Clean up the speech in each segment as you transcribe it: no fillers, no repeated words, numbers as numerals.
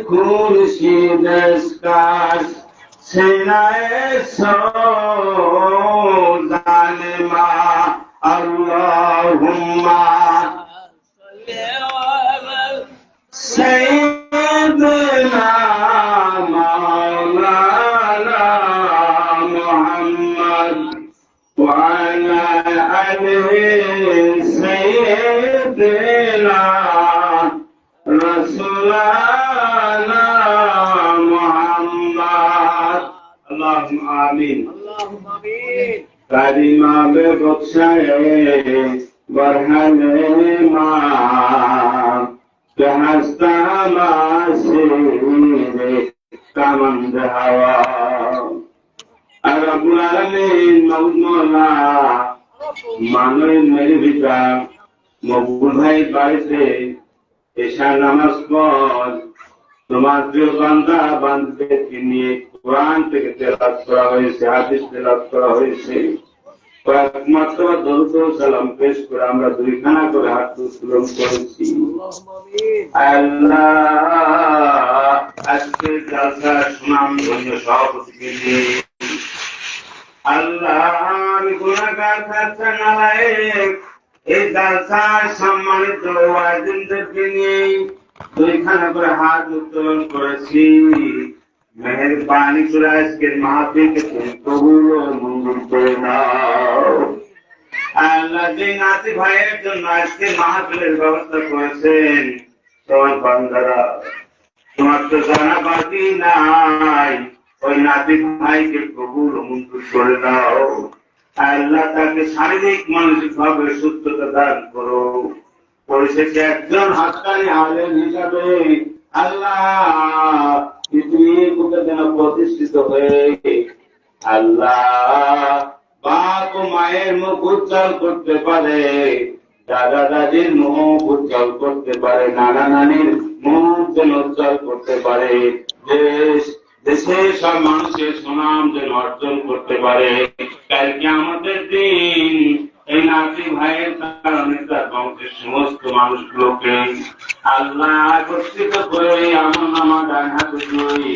خورشید اسکاش سینه سوزان ما اللهم سيدنا مولانا محمد وعلى آله سيدنا رسولنا محمد اللهم آمين اللهم آمين كلمة ببخشاية برهنه ما كهستا ماسيري كمند هوا رب العالمين مولا মাননীয় মেরি পিতা মকবুল ভাই বাড়িতে এশা নামাজ পর তোমার প্রিয় বান্দা বান্দাদেরকে নিয়ে কোরআন থেকে তেলাওয়াত করা হয়েছে, হাদিস তেলাওয়াত করা হয়েছে। কয়েকমাত্র দরুদ ও সালাম পেশ করে আমরা দুইখানা করে হাত উত্তোলন করেছি। আল্লাহ আজকে জালসা সুনামধন্য সভাপতিকে নিয়ে আল্লাহ আমি গুনাহগার খাচ্ছা নালায়েক এই জালসার সম্মানিত ওয়াজিনদেরকে নিয়ে দুইখানা করে হাত উত্তোলন করেছি। মেহেরবানি করে আজকের মাহফিলকে তুমি কবুল ও মঞ্জুর করে নাও। আল্লাহ যে নাতি ভাইয়ের জন্য আজকে মাহফিলের ব্যবস্থা করেছেন তোমার বান্দারা, তোমার তো জানা বাকি নাই, ওই নাতি ভাইকে কবুল ও মঞ্জুর করে দাও। আল্লাহ তাকে শারীরিক মানসিক ভাবে সুস্থতা দান করো। পরিশেষে একজন হাক্কানি আলেম হিসাবে আল্লাহ পৃথিবীর বুকে যেন প্রতিষ্ঠিত হয়ে আল্লাহ বাপ ও মায়ের মুখ উজ্জ্বল করতে পারে, দাদা দাদির মুখ উজ্জ্বল করতে পারে, নানা নানির মুখ যেন উজ্জ্বল করতে পারে, দেশের সব মানুষের সুনাম যেন অর্জন করতে পারে। কালকে আমাদের দিন এই নাতি ভাইয়ের কারণে তার বংশের সমস্ত মানুষগুলোকে আল্লাহ একত্রিত করে আমার নামা ডান হাতে ধরে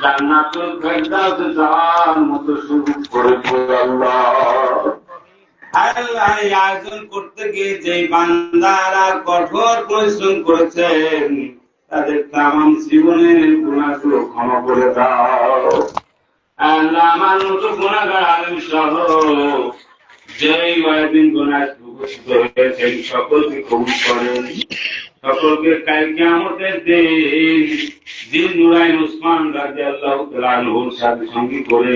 জান্নাতুল ফেরদাউসে যাওয়ার মতো সুযোগ করে আল্লাহ। আল্লাহ এই আয়োজন করতে গিয়ে যে বান্দারা কঠোর পরিশ্রম করেছেন তাদের তামাম জীবনের গুনাহগুলো ক্ষমা করে দাও। আল্লাহ আমার মতো গুনাহগার আলেম সহ যেই ওয়াজিন গুনাহ উপস্থিত হয়েছেন সকলকে কবুল করেন। সকলকে কাল কিয়ামতের দিন জিল নুরাইন উসমান রাদিয়াল্লাহু তাআলা আনহুর সাথে সঙ্গী করে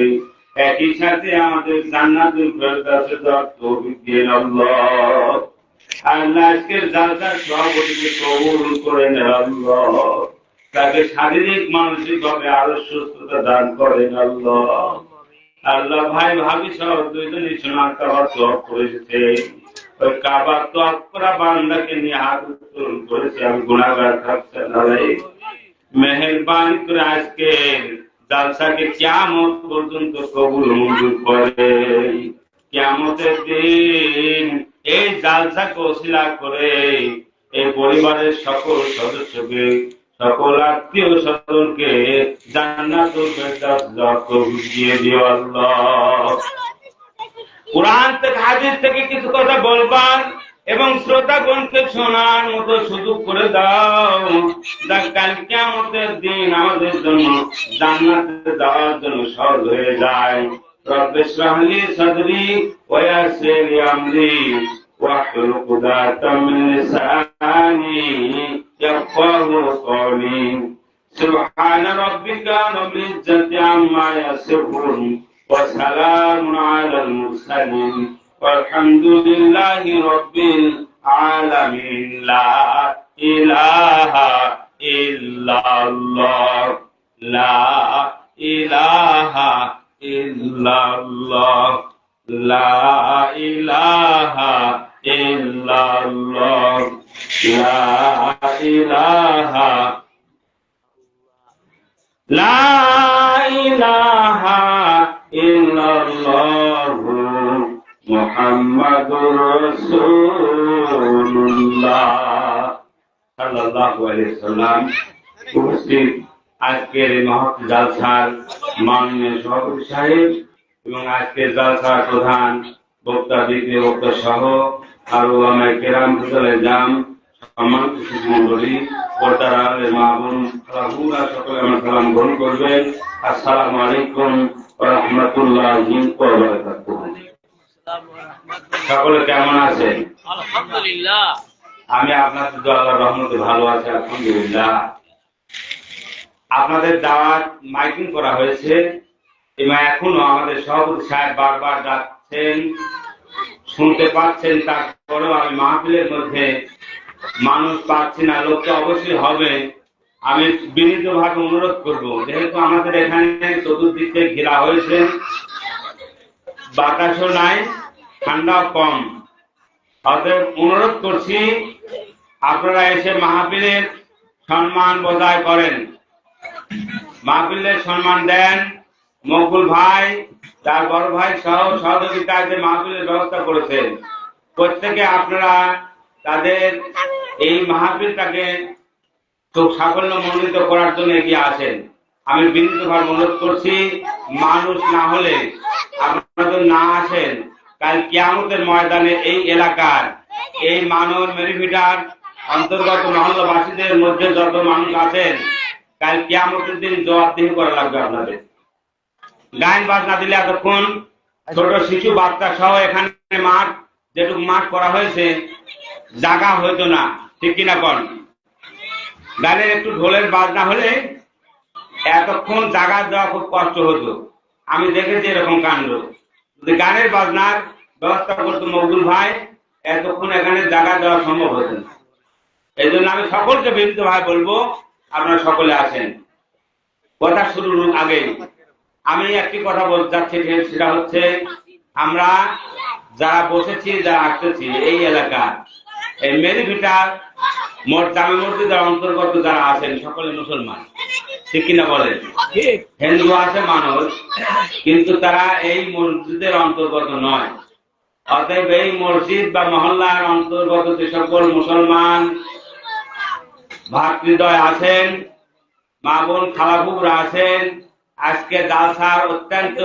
একই সাথে আমাদের জান্নাতুল ফেরদাউসে যাওয়ার তৌফিক দিন আল্লাহ। আল্লাহ আজকের জালসার সভাপতিকে কবুল করেন আল্লাহ, তাকে শারীরিক মানসিক ভাবে আরো সুস্থতা দান করেন আল্লাহ। আল্লাহ ভাই ভাবি সহ দুইজনই সোনার কাবার তওয়াফ করেছে, ওই কাবার তওয়াফ করা বান্দাকে নিয়ে হাত উত্তোলন করেছে। আমি গুনাহগার থাকতে নালায়েক, মেহেরবানি করে আজকের জালসাকে কিয়ামত পর্যন্ত কবুল মঞ্জুর করে। কিয়ামতের দিন এই জালসাকে ওসিলা করে এই পরিবারের সকল সদস্যকে, সকল আত্মীয় স্বজনকে জান্নাতুল ফেরদাউস যাওয়ার তৌফিক দিয়ে দিও আল্লাহ। কুরআন থেকে হাদিস থেকে কিছু কথা বলবার এবং শ্রোতাগণকে শোনার মতো সুযোগ করে দাও, যা কাল কিয়ামতের দিন আমাদের জন্য জান্নাতে যাওয়ার জন্য সহজ হয়ে যায়। রব্বি ইশরাহ লি সাদরি ওয়া ইয়াসসির লি আমরি واحلل عقدة من لساني يفقهوا قولي سبحان ربك رب العزة عما يصفون وسلام على المرسلين والحمد لله رب العالمين لا إله إلا الله لا إله إلا الله لا إله إلا الله لا إله لا إله إلا الله মুহাম্মাদুর রাসূলুল্লাহ সাল্লাল্লাহু আলাইহি সাল্লাম। উপস্থিত আজকের এই মহৎ জালসার মাননীয় সভাপতি সাহেব এবং আজকের জালসার প্রধান বক্তা, দ্বিতীয় বক্তা সহ আরো আমার কেরাম ফজলে জাম, সম্মানিত সুধীমণ্ডলী, পর্দার আড়ালের মা বোন, খালাবুরা সকলে আমার সালাম গ্রহণ করবেন। আসসালামু আলাইকুম ওয়া রাহমাতুল্লাহি ওয়া বারাকাতুহু। সকলে কেমন আছেন? আলহামদুলিল্লাহ। আমি আপনাদের দোয়া আল্লাহর রহমতে ভালো আছি, আলহামদুলিল্লাহ। আপনাদের দাওয়াত মাইকিং করা হয়েছে এবং এখনো আমাদের সভাপতি সাহেব বারবার ডাকছেন, শুনতে পাচ্ছেন, তারপরেও আমি মাহফিলের মধ্যে মানুষ পাচ্ছি না। লোকটা অবশ্যই হবে। আমি বিনীতভাবে অনুরোধ করব, যেহেতু আমাদের এখানে চতুর্দিক থেকে ঘেরা হয়েছে, বাতাসও নাই, ঠান্ডাও কম, অতএব অনুরোধ করছি আপনারা এসে মাহফিলের সম্মান বজায় করেন, মাহফিলের সম্মান দেন। মকবুল ভাই তার বড় ভাই সহ সহযোগিতায় যে মাহফিলের ব্যবস্থা করেছেন, প্রত্যেকে আপনারা তাদের এই মাহফিলটাকে খুব সাফল্যমণ্ডিত করার জন্য এগিয়ে আসেন। আমি বিনীতভাবে অনুরোধ করছি, মানুষ না হলে, আপনারা না আসেন, কাল কিয়ামতের ময়দানে এই এলাকার এই মানব মেরিভিটার অন্তর্গত মহল্লাবাসীদের মধ্যে যত মানুষ আছেন, কাল কিয়ামতের দিন জবাবদিহি করা লাগবে আপনাদের। গান বাজনা দিলে এতক্ষণ ছোট শিশু বাচ্চা সহ এখানে মাঠ, যেটুকু মাঠ করা হয়েছে, জায়গা হইতো না, ঠিক কিনা কোন? গানের একটু ঢোলের বাজনা হলে এতক্ষণ জায়গা দেওয়া খুব কষ্ট হতো। আমি দেখেছি এরকম কাণ্ড। যদি গানের বাজনার ব্যবস্থা করতো মকবুল ভাই, এতক্ষণ এখানে জায়গা দেওয়া সম্ভব হতো না। এই জন্য আমি সকলকে বিনীত ভাই বলবো, আপনারা সকলে আসেন। কথা শুরুর আগে আমি একটি কথা বলতে চাচ্ছি, সেটা হচ্ছে আমরা যারা বসেছি, যারা আসতেছি এই এলাকা, এই মেরিভিটার জামে মসজিদের অন্তর্গত যারা আছেন সকলে মুসলমান, ঠিক কিনা বলেন? হিন্দু আছে মানুষ, কিন্তু তারা এই মসজিদের অন্তর্গত নয়। অতএব এই মসজিদ বা মহল্লার অন্তর্গত যে সকল মুসলমান ভাতৃদ্বয় আছেন, মা বোন খালাবুরা আছেন, আজকে জালসার অত্যন্ত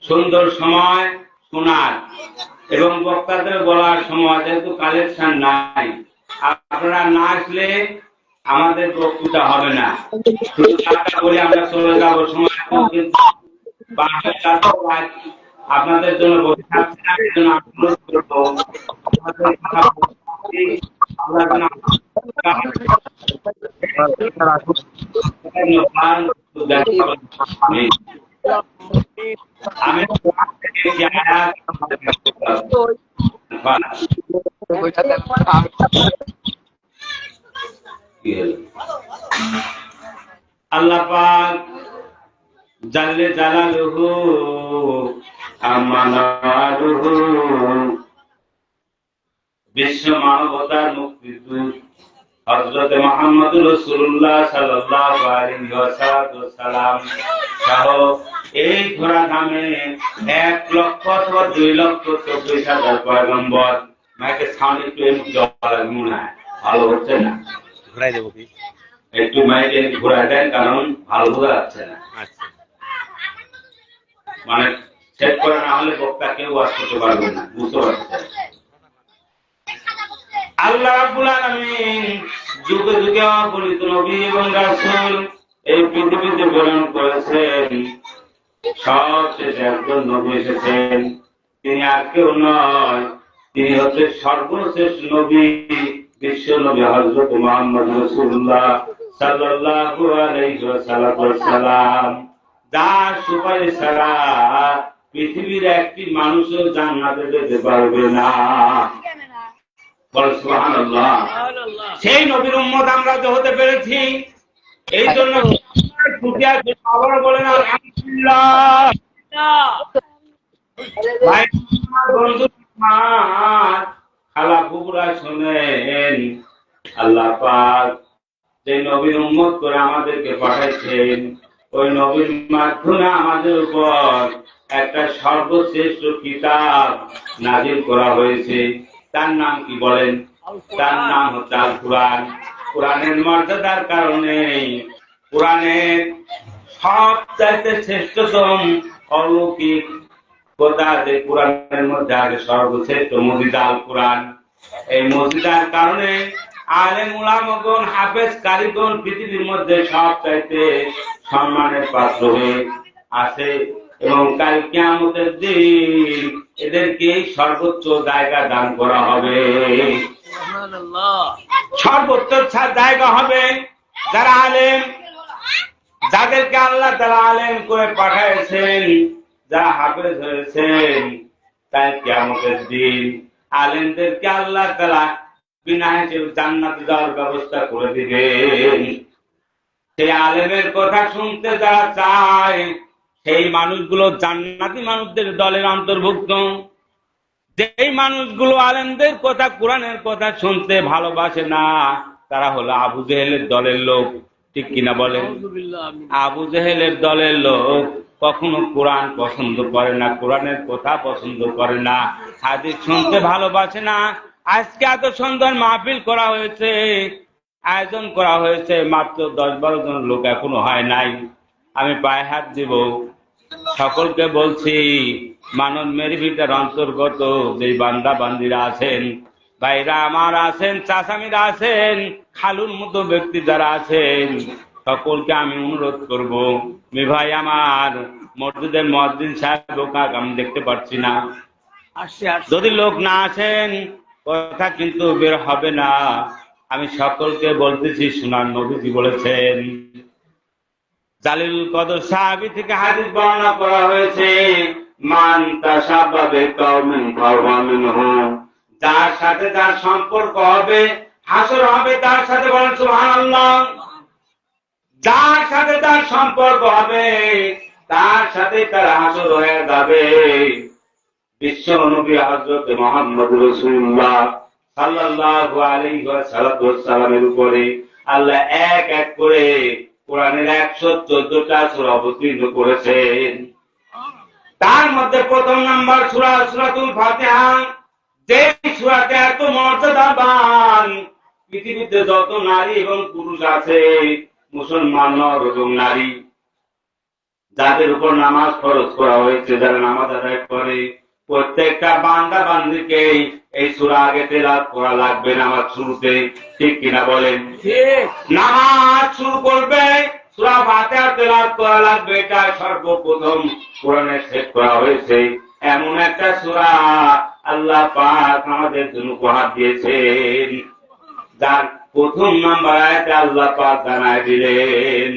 সুন্দর সময় শোনার এবং বক্তাদের বলার সময়, যেহেতু কালেকশন নাই, আপনারা না আসলে আমাদের বক্তৃতা হবে না। বলে আমরা চলে যাব, সময় আপনাদের জন্য বসে থাকছে না। এই জন্য অনুরোধ করবো, আমি আল্লাহ পাক জাল্লে জালালুহু আমানারুহু বিশ্ব মানবতার মুক্তিদূত হযরত মুহাম্মদুর রাসূলুল্লাহ সাল্লাল্লাহু আলাইহি ওয়াসাল্লাম সহ এই ঘোড়া নামে 1 লক্ষ অথবা 2 লক্ষ 24,000 পয়গম্বর। মাইকে সাউন্ড একটু মনে হয় ভালো হচ্ছে না, ঘোরাই দেবো কি? একটু মাইকে ঘোরাই দেন, কারণ ভালো বোঝা যাচ্ছে না। আচ্ছা, মানে সেট করা না হলে বক্তা কেউ ওয়াজ করতে পারবে না, বুঝতে পারছেন? আল্লাহ রাব্বুল আলামিন যুগে যুগে অগণিত নবী এবং রাসূল এই পৃথিবীতে প্রেরণ করেছেন। সবশেষে একজন নবী এসেছেন, তিনি আর কেউ নয়, তিনি হচ্ছেন সর্বশেষ নবী, বিশ্ব নবী হযরত মুহাম্মদ রাসূলুল্লাহ সাল্লাল্লাহু আলাইহি ওয়াসাল্লাম, যার সুপারিশ ছাড়া পৃথিবীর একটি মানুষও জান্নাতে যেতে পারবে না। সুবহানাল্লাহ। সেই নবীর উম্মত আমরা যে হতে পেরেছি, এই জন্য আবার বলেন আলহামদুলিল্লাহ। ভাই বন্ধু খালাবুরা শোনেন, আল্লাহ পাক যে নবীর উম্মত করে আমাদেরকে পাঠাইছেন, ওই নবীর মাধ্যমে আমাদের উপর একটা সর্বশ্রেষ্ঠ কিতাব নাজিল করা হয়েছে। তার নাম কি বলেন? তার নাম হচ্ছে আল কুরআন। কোরআনের মর্যাদার কারণে কোরআনের সবচাইতে শ্রেষ্ঠতম অলৌকিক কথা যে কোরআনের মধ্যে আগে সর্বশ্রেষ্ঠ মুজিজা আল কোরআন। এই মুজিজার কারণে আলেম উলামাগণ হাফেজ কারিগণ পৃথিবীর মধ্যে সবচাইতে সম্মানের পাত্র হয়ে আছে এবং কাল কিয়ামতের দিন এদেরকে সর্বোচ্চ জায়গা দান করা হবে। সর্বোচ্চ জায়গা হবে যারা আলেম, যাদেরকে আল্লাহ তাআলা আলেম করে পাঠিয়েছেন, যারা হাফেজ হয়েছেন, তাই কিয়ামতের দিন আলেমদেরকে আল্লাহ তাআলা বিনা হিসেবে জান্নাতে যাওয়ার ব্যবস্থা করে দিবেন। সেই আলেমের কথা শুনতে যারা চায় সেই মানুষগুলো জান্নাতি মানুষদের দলের অন্তর্ভুক্ত। যেই মানুষগুলো আলেমদের কথা, কোরআনের কথা শুনতে ভালোবাসে না, তারা হলো আবু জেহেলের দলের লোক। ঠিক কিনা বলেন? আবু জেহেলের দলের লোক কখনো কোরআন পছন্দ করে না, কোরআনের কথা পছন্দ করে না, হাদিস শুনতে ভালোবাসে না। আজকে এত সুন্দর মাহফিল করা হয়েছে, আয়োজন করা হয়েছে, মাত্র 10-12 জন লোক এখনো হয় নাই। আমি পায়ে হাত দিব, সকলকে বলছি, মানব মেরিভিটার অন্তর্গত যে বান্দা বান্দিরা আছেন, ভাইরা আমার আছেন, চাচামিরা আছেন, খালুর মতো ব্যক্তি যারা আছেন, সকলকে আমি অনুরোধ করব, মি ভাই আমার মসজিদের মুয়াজ্জিন সাহেব আমি দেখতে পাচ্ছি না, যদি লোক না আসেন কথা কিন্তু বের হবে না। আমি সকলকে বলতেছি, শোনার নবীজি বলেছেন, জালিলুল কদর সাহাবী থেকে হাদিস বর্ণনা করা হয়েছে, মান তাশাব্বাহা বিকাওমিন ফাহুয়া মিনহুম, যার সাথে যার সম্পর্ক হবে, হাসর হবে তার সাথে। বলেন সুবহানাল্লাহ। যার সাথে তার সম্পর্ক হবে তার সাথে তার হাসর হয়ে যাবে। বিশ্ব নবী হযরত মুহাম্মদ রাসূলুল্লাহ সাল্লাল্লাহু আলাইহি ওয়াসাল্লামের উপরে আল্লাহ এক এক করে কোরআনের 114টা সূরা অবতীর্ণ করেছেন। তার মধ্যে প্রথম নাম্বার সূরা সূরাতুল ফাতিহা, যে সূরাতে এত মর্যাদাবান, পৃথিবীতে যত নারী এবং পুরুষ আছে, মুসলমান নর এবং নারী, যাদের উপর নামাজ ফরজ করা হয়েছে, যারা নামাজ আদায় করে, প্রত্যেকটা বান্দা বান্দিকে এই সূরা আগে তেলাওয়াত করা লাগবে নামাজ শুরুতে। ঠিক কিনা বলেন? ঠিক। নামাজ শুরু করবে সূরা ফাতিহা তেলাওয়াত করা লাগবে। এটা সর্বপ্রথম কোরআনে সেট করা হয়েছে। এমন একটা সূরা আল্লাহ পাক আমাদের জন্য উপহার দিয়েছেন, যার প্রথম নাম্বার আয়াতে আল্লাহ পাক জানায় দিলেন,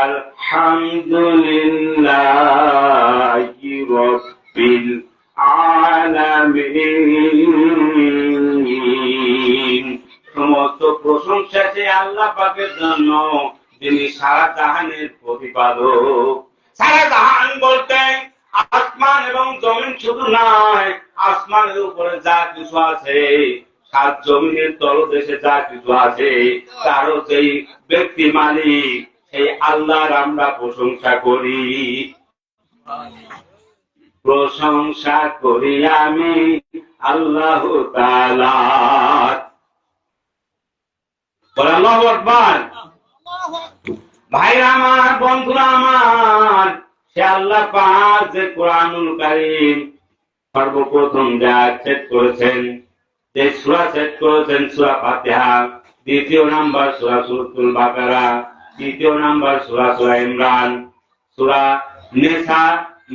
আলহামদুলিল্লাহি রাব্বিল আলামিন। সমস্ত প্রশংসা সেই আল্লাহ পাকের জন্য, যিনি সারা জাহানের প্রতিপালক। সারা জাহান বলতে আসমান এবং জমিন শুধু নয়, আসমানের উপরে যা কিছু আছে, সাত জমিনের তলদেশে যা কিছু আছে, তারও সেই ব্যক্তি মালিক, সেই আল্লাহর আমরা প্রশংসা করি। প্রশংসা করি আমি আল্লাহ তাআলার। বলেন আল্লাহু আকবার। ভাইরা আমার, বন্ধুরা আমার, সে আল্লাহ পাক যে কোরআনুল কারীম সর্বপ্রথম যা সেট করেছেন, যে সূরা সেট করেছেন সূরা ফাতিহা, দ্বিতীয় নাম্বার সূরা সূরাতুল বাকারা, তৃতীয় নাম্বার সূরা সূরা ইমরান, সূরা নিসা,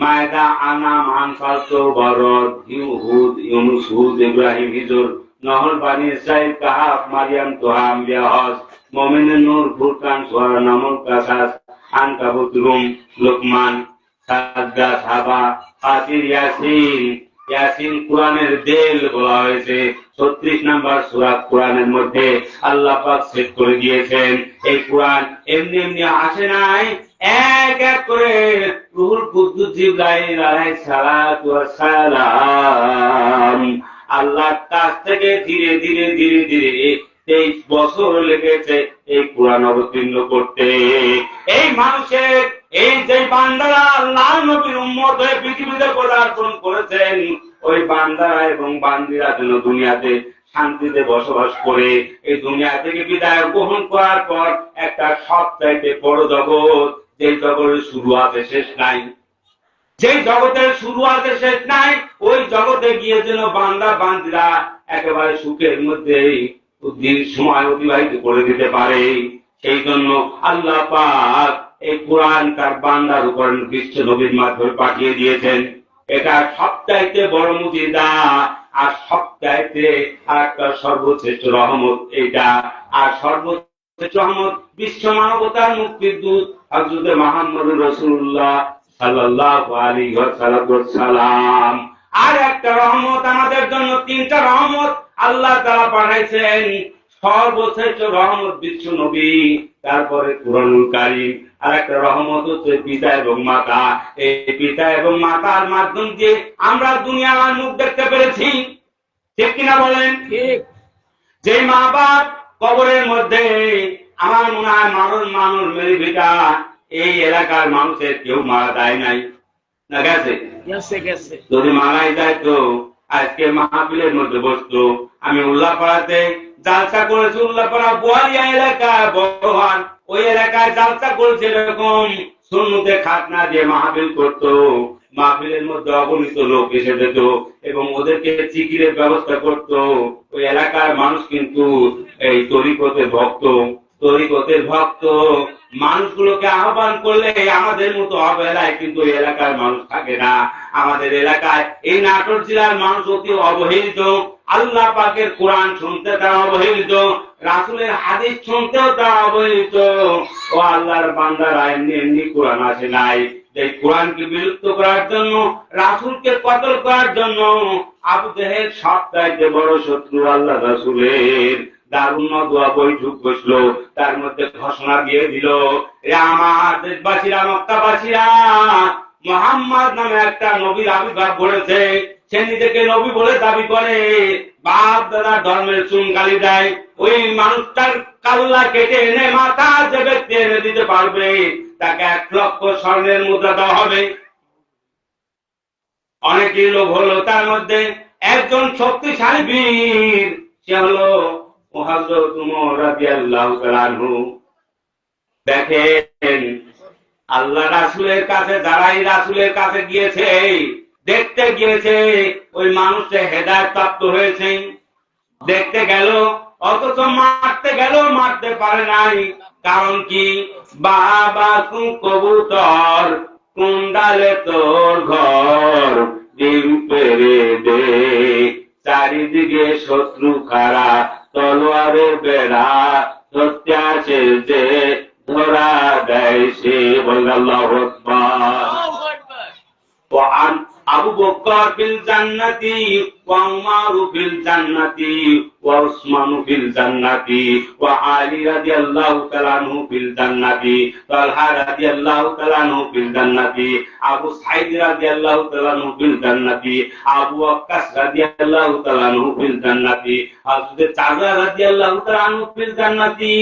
মায়দা, আনাম, আনফাল, তাওবা, রদ, হুদ, ইউনূস, হুদ, ইব্রাহিম, হিজর, নহল, বানী ইসরাঈল, কাহাফ, মারইয়াম, তোহা, আম্বিয়া, হজ, মুমিনুন, নূর, ফুরকান, সূরা নামল, কাসাস, আনকাবুত, রুম, লোকমান, সাজ্জা, সাবা, ফাতির, ইয়াসিন। ইয়াসিন কোরআনের দেল বলা হয়েছে। 36 নাম্বার সূরা কোরআনের মধ্যে আল্লাহ পাক সেট করে দিয়েছেন। এই কোরআন এমনি এমনি আসে নাই, এক এক করে রূহুল কুদ্দুস জিবরাইল আলাইহিস সালাতু ওয়াস সালাম আল্লাহর কাছ থেকে ধীরে ধীরে ধীরে ধীরে 23 বছর লেগেছে এই কোরআন অবতীর্ণ করতে। এই মানুষের এই যে বান্দারা আল্লাহ নবীর উম্মত হয়ে পৃথিবীতে পদার্পণ করেছেন, ওই বান্দারা এবং বান্দিরা যেন দুনিয়াতে শান্তিতে বসবাস করে এই দুনিয়া থেকে বিদায় গ্রহণ করার পর একটা সবচাইতে বড় জগৎ, যে জগতের শুরু আছে শেষ নাই, যে জগতের শুরু আছে শেষ নাই, ওই জগতে গিয়ে যেন বান্দা বান্দিরা একেবারে সুখের মধ্যে দিন সময় অতিবাহিত করে দিতে পারে। সেই জন্য আল্লাহ পাক এই কোরআন তার বান্দার উপর বিশ্ব নবীর মাধ্যমে পাঠিয়ে দিয়েছেন। এটা সবচাইতে বড় মুজিজা আর সবচাইতে একটা সর্বশ্রেষ্ঠ রহমত এটা। আর সর্বশ্রেষ্ঠ রহমত বিশ্ব মানবতার মুক্তির দূত হযরত মুহাম্মদুর রাসূলুল্লাহ সাল্লাল্লাহু আলাইহি ওয়াসাল্লাম। আর একটা রহমত আমাদের জন্য, তিনটা রহমত আল্লাহ তাআলা পাঠাইছেন। সর্বশ্রেষ্ঠ রহমত বিশ্ব নবী, তারপরে কুরআনুল কারীম, আর একটা রহমত হচ্ছে পিতা এবং মাতা। এই পিতা এবং মাতার মাধ্যম দিয়ে আমরা দুনিয়ার মুখ দেখতে পেরেছি, ঠিক কিনা বলেন? ঠিক। যে মা বাপ কবরের মধ্যে, আমার মনে হয় মানুষ মেরে ভিটা এই এলাকার মানুষের কেউ মারা যায় নাই, না গেছে? যদি মারাই যায় তো আজকে মাহফিলের মধ্যে বসতো। আমি উল্লাপাড়াতে জালসা করেছি, উল্লাপাড়া বোয়ালিয়া এলাকায় বড়হান, ওই এলাকায় জালসা করেছে। এরকম সুন্নতে খাতনা দিয়ে মাহফিল করতো। মাহফিলের মধ্যে অগণিত লোক এসে যেত এবং ওদেরকে জিকিরের ব্যবস্থা করতো। ওই এলাকার মানুষ কিন্তু এই তরিকতের ভক্ত মানুষগুলোকে আহ্বান করলে আমাদের মতো অবহেলায় কিন্তু এই এলাকার মানুষ থাকে না। আমাদের এলাকায় এই নাটোর জেলার মানুষ অতি অবহেলিত। আল্লাহ পাকের কোরআন শুনতে তারা অবহেলিত, রাসূলের হাদিস শুনতেও তারা অবহেলিত। ও আল্লাহর বান্দারা এমনি কোরআন আসে নাই যে কোরআনকে বিলুপ্ত করার জন্য, রাসূলকে কতল করার জন্য। আবু জেহেল সবচাইতে বড় শত্রু আল্লাহ রাসূলের। দারুণ দোয়া বৈঠক বসলো, তার মধ্যে ঘোষণা দিয়ে দিল, আমার দেশবাসীরা, মক্কাবাসীরা, মুহাম্মদ নামে একটা নবীর আবির্ভাব ঘটেছে। সে নিজেকে নবী বলে দাবি করে, বাপ দাদা ধর্মের চুন গালি দেয়। ওই মানুষটার কাল্লা কেটে এনে মাথা যে ব্যক্তি এনে দিতে পারবে তাকে 1 লক্ষ স্বর্ণের মুদ্রা দেওয়া হবে। অনেকেই লোক হলো, তার মধ্যে একজন শক্তিশালী বীর, সে হলো হযরত ওমর রাদিয়াল্লাহু তাআলা আনহু। দেখেন আল্লাহ রাসূলের কাছে, যারাই রাসূলের কাছে গিয়েছে, দেখতে গিয়েছে, ওই মানুষটা হেদায়েত প্রাপ্ত হয়েছে, দেখতে গেল, অথচ মারতে পারে নাই। কারণ কি? বাবা কোন কবুতর, কোন ডালে তোর ঘর, ডিম পেড়ে দে, চারিদিকে শত্রু খারা, তলোয়ারের বেড়া, সত্যাছে যে ধরা দেয় সে। বল আল্লাহু আকবার। আবু বকর ফিল জান্নাতি ওয়া উমর ফিল জান্নাতি ওয়া উসমান ফিল জান্নাতি ওয়া আলী রাদিয়াল্লাহু তাআলা আনহু ফিল জান্নাতি, তালহা রাদিয়াল্লাহু তাআলা আনহু ফিল জান্নাতি, আবু সাঈদ রাদিয়াল্লাহু তাআলা আনহু ফিল জান্নাতি, আবু ওয়াক্কাস রাদিয়াল্লাহু তাআলা আনহু ফিল জান্নাতি, হযরত চাদা রাদিয়াল্লাহু তাআলা আনহু ফিল জান্নাতি।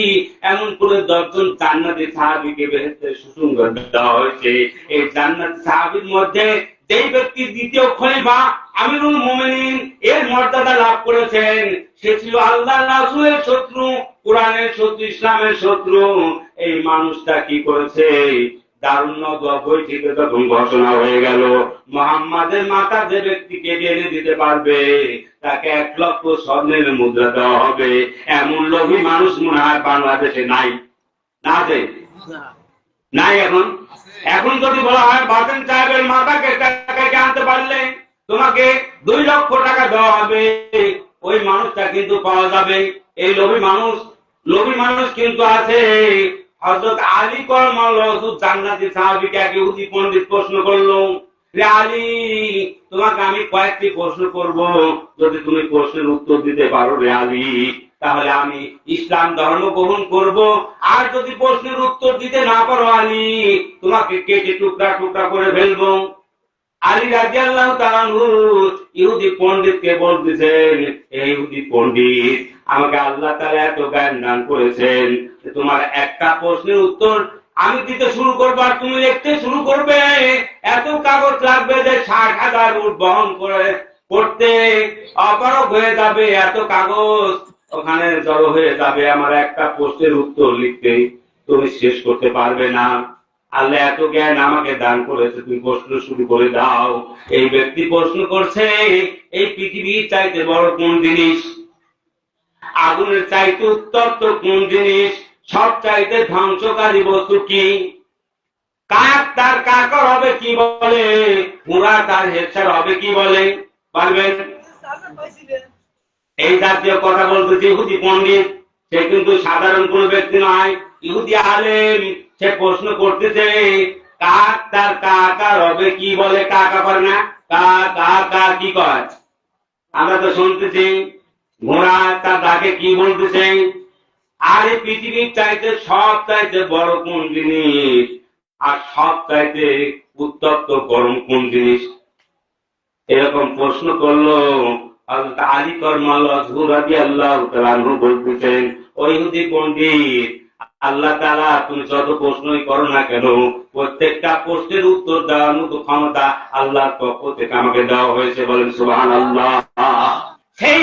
এমন করে 10 জন জান্নাতি সাহাবীকে বেহেশতের সুসংবাদ দেওয়া হয়েছে। এই জান্নাতি সাহাবীর মধ্যে যেই ব্যক্তি দ্বিতীয় খলিফা আমিরুল মুমিনিন এর মর্যাদা লাভ করেছেন, সে ছিল আল্লাহর রাসূলের শত্রু, কোরআনের শত্রু, ইসলামের শত্রু। এই মানুষটা কি করেছে? দারুণ দোয়া বৈঠকে তখন ঘোষণা হয়ে গেল, মুহাম্মাদের মাথা যে ব্যক্তি কেটে এনে দিতে পারবে তাকে 1 লক্ষ স্বর্ণের মুদ্রা দেওয়া হবে। এমন লোভী মানুষ মনে হয় বাংলাদেশে নাই, না আছে? নাই। এখন যদি বলা হয় বাসেন সাহেবের মাথাকে টাকা আনতে পারলে তোমাকে 2 লক্ষ টাকা দেওয়া হবে, ওই মানুষটা কিন্তু পাওয়া যাবে। এই লোভী মানুষ কিন্তু আছে। হযরত আলী করমাল্লাহু জান্নাতি সাহাবীকে এক ইহুদি পণ্ডিত প্রশ্ন করলো, রে আলী, তোমাকে আমি কয়েকটি প্রশ্ন করব, যদি তুমি প্রশ্নের উত্তর দিতে পারো রে আলী, তাহলে আমি ইসলাম ধর্ম গ্রহণ করব। আর যদি প্রশ্নের উত্তর দিতে না পারো আলী, তোমাকে কেটে টুকরা টুকরা করে ফেলবো। আলী রাদিয়াল্লাহু তাআলা ইহুদি পণ্ডিতকে বলতেছেন, এই ইহুদি পণ্ডিত, আমাকে আল্লাহ তাআলা এত জ্ঞান দান করেছেন, তোমার একটা প্রশ্নের উত্তর আমি দিতে শুরু করবো আর তুমি লিখতে শুরু করবে, এত কাগজ লাগবে যে 60,000 উট বহন করতে অপারগ হয়ে যাবে, এত কাগজ ওখানে জড়ো হয়ে যাবে, আমার একটা প্রশ্নের উত্তর লিখতে তুমি শেষ করতে পারবে না। আল্লাহ এত জ্ঞান আমাকে দান করেছে, তুমি প্রশ্ন শুরু করে দাও। এই ব্যক্তি প্রশ্ন করছে, এই পৃথিবীর চাইতে বড় কোন জিনিস, আগুনের চাইতে উত্তপ্ত কোন জিনিস, সব চাইতে ধ্বংসকারী বস্তু কি? কাক তার কাকর হবে কি বলে, পুরা তার হেডসার হবে কি বলে, পারবেন? এই জাতীয় কথা বলতেছে ইহুদি পণ্ডিত, সে কিন্তু সাধারণ কোন ব্যক্তি নয়, ইহুদি আলেম। সে প্রশ্ন করতেছে কাক তার কাকার হবে কি বলে, কাকা করে না, কা কি কয়? আমরা তো শুনতেছি ঘোড়া তার ডাকে কি বলতেছে। আর এই পৃথিবীর চাইতে সব চাইতে বড় কোন জিনিস, আর সব চাইতে উত্তপ্ত গরম কোন জিনিস? এরকম প্রশ্ন করলো আলী করমাল রাদিয়াল্লাহু তাআলা বলতেছেন, ও ইহুদি পণ্ডিত, আল্লাহ তাআলা তুমি যত প্রশ্নই করো না কেন, প্রত্যেকটা প্রশ্নের উত্তর দেওয়ার মতো ক্ষমতা আল্লাহর পক্ষ থেকে আমাকে দেওয়া হয়েছে, বলেন সুবহানাল্লাহ। সেই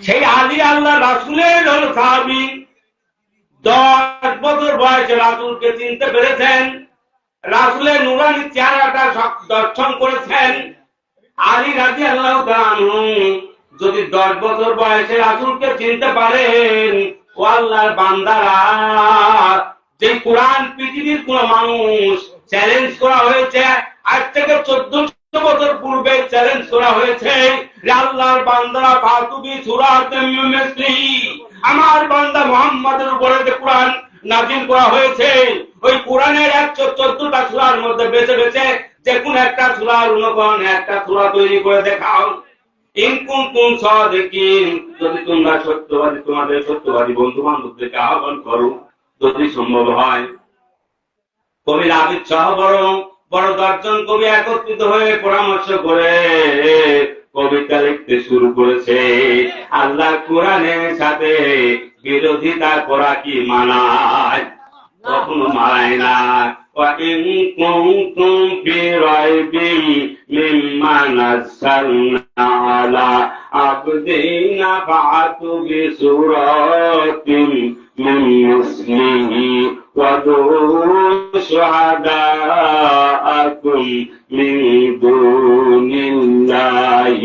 সেই আলী আল্লাহ রাসূলের সাহাবী, 10 বছর বয়সে রাসূলকে চিনতে পেরেছেন, রাসূলের নূরানী চেহারাটা দর্শন করেছেন। আলী রাদিয়াল্লাহু তাআলা আনহু যদি 10 বছর বয়সে রাসূলকে চিনতে পারেন, ও আল্লাহর বান্দারা, যে কোরআন পৃথিবীর কোন মানুষ চ্যালেঞ্জ করা হয়েছে, আজ থেকে 1400 বছর পূর্বে চ্যালেঞ্জ করা হয়েছে, আল্লাহর বান্দারা ফাতুবি সূরাতুম মিসলি, আমার বান্দা মুহাম্মদের উপরে যে কোরআন নাযিল করা হয়েছে, ওই কোরআনের 114টা সূরার মধ্যে বেছে বেছে যে কোন একটা সূরার অনুকরণ একটা সূরা তৈরি করে দেখাও। ইনকুম সাদিকিন, যদি তোমরা সত্যবাদী, তোমাদের সত্যবাদী বন্ধু বান্ধবদেরকে আহ্বান করো, যদি সম্ভব হয়। কবি আবিদ সহ বড় বড় 10 জন কবি একত্রিত হয়ে পরামর্শ করে কবিতা লিখতে শুরু করেছে। আল্লাহ কোরআনের সাথে বিরোধিতা করা কি মানায়? কখনো মানায় না। وَإِن كُنتُمْ فِي رَيْبٍ مِّمَّا نَزَّلْنَا عَلَىٰ عَبْدِنَا فَأْتُوا بِسُورَةٍ مِّن مِّثْلِهِ وَادْعُوا شُهَدَاءَكُم مِّن دُونِ اللَّهِ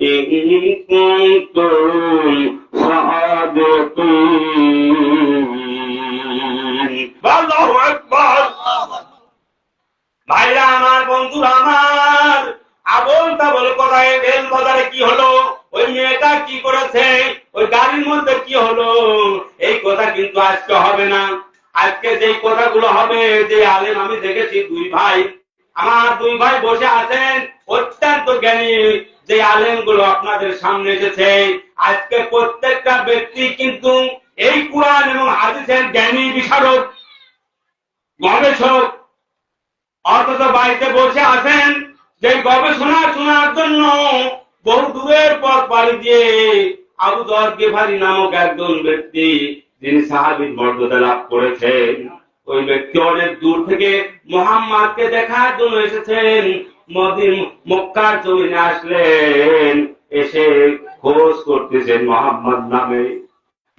إِن كُنتُمْ صَادِقِينَ। আল্লাহু আকবার। ভাইরা আমার, বন্ধুরা আমার, আবল তাবল কথায় রেল বাজারে কি হলো, ওই মেয়েটা কি করেছে, ওই গাড়ির মধ্যে কি হলো, এই কথা কিন্তু আজকে হবে না। আজকে যে কথাগুলো হবে, যে আলেম আমি দেখেছি, 2 ভাই, আমার 2 ভাই বসে আছেন, অত্যন্ত জ্ঞানী, যে আলেম গুলো আপনাদের সামনে এসেছে, আজকে প্রত্যেকটা ব্যক্তি কিন্তু এই কোরআন এবং হাদিসের জ্ঞানী, বিশারদ, গবেষক, অথচ বাড়িতে বসে আছেন যে গবেষণা শোনার জন্য বহু দূরের পথ পাড়ি দিয়ে আবু যর গিফারি নামক একজন ব্যক্তি, যিনি সাহাবীর মর্যাদা লাভ করেছেন, ওই ব্যক্তি অনেক দূর থেকে মুহাম্মদকে দেখার জন্য এসেছেন। মক্কার জমিনে আসলেন, এসে খোঁজ করতেছেন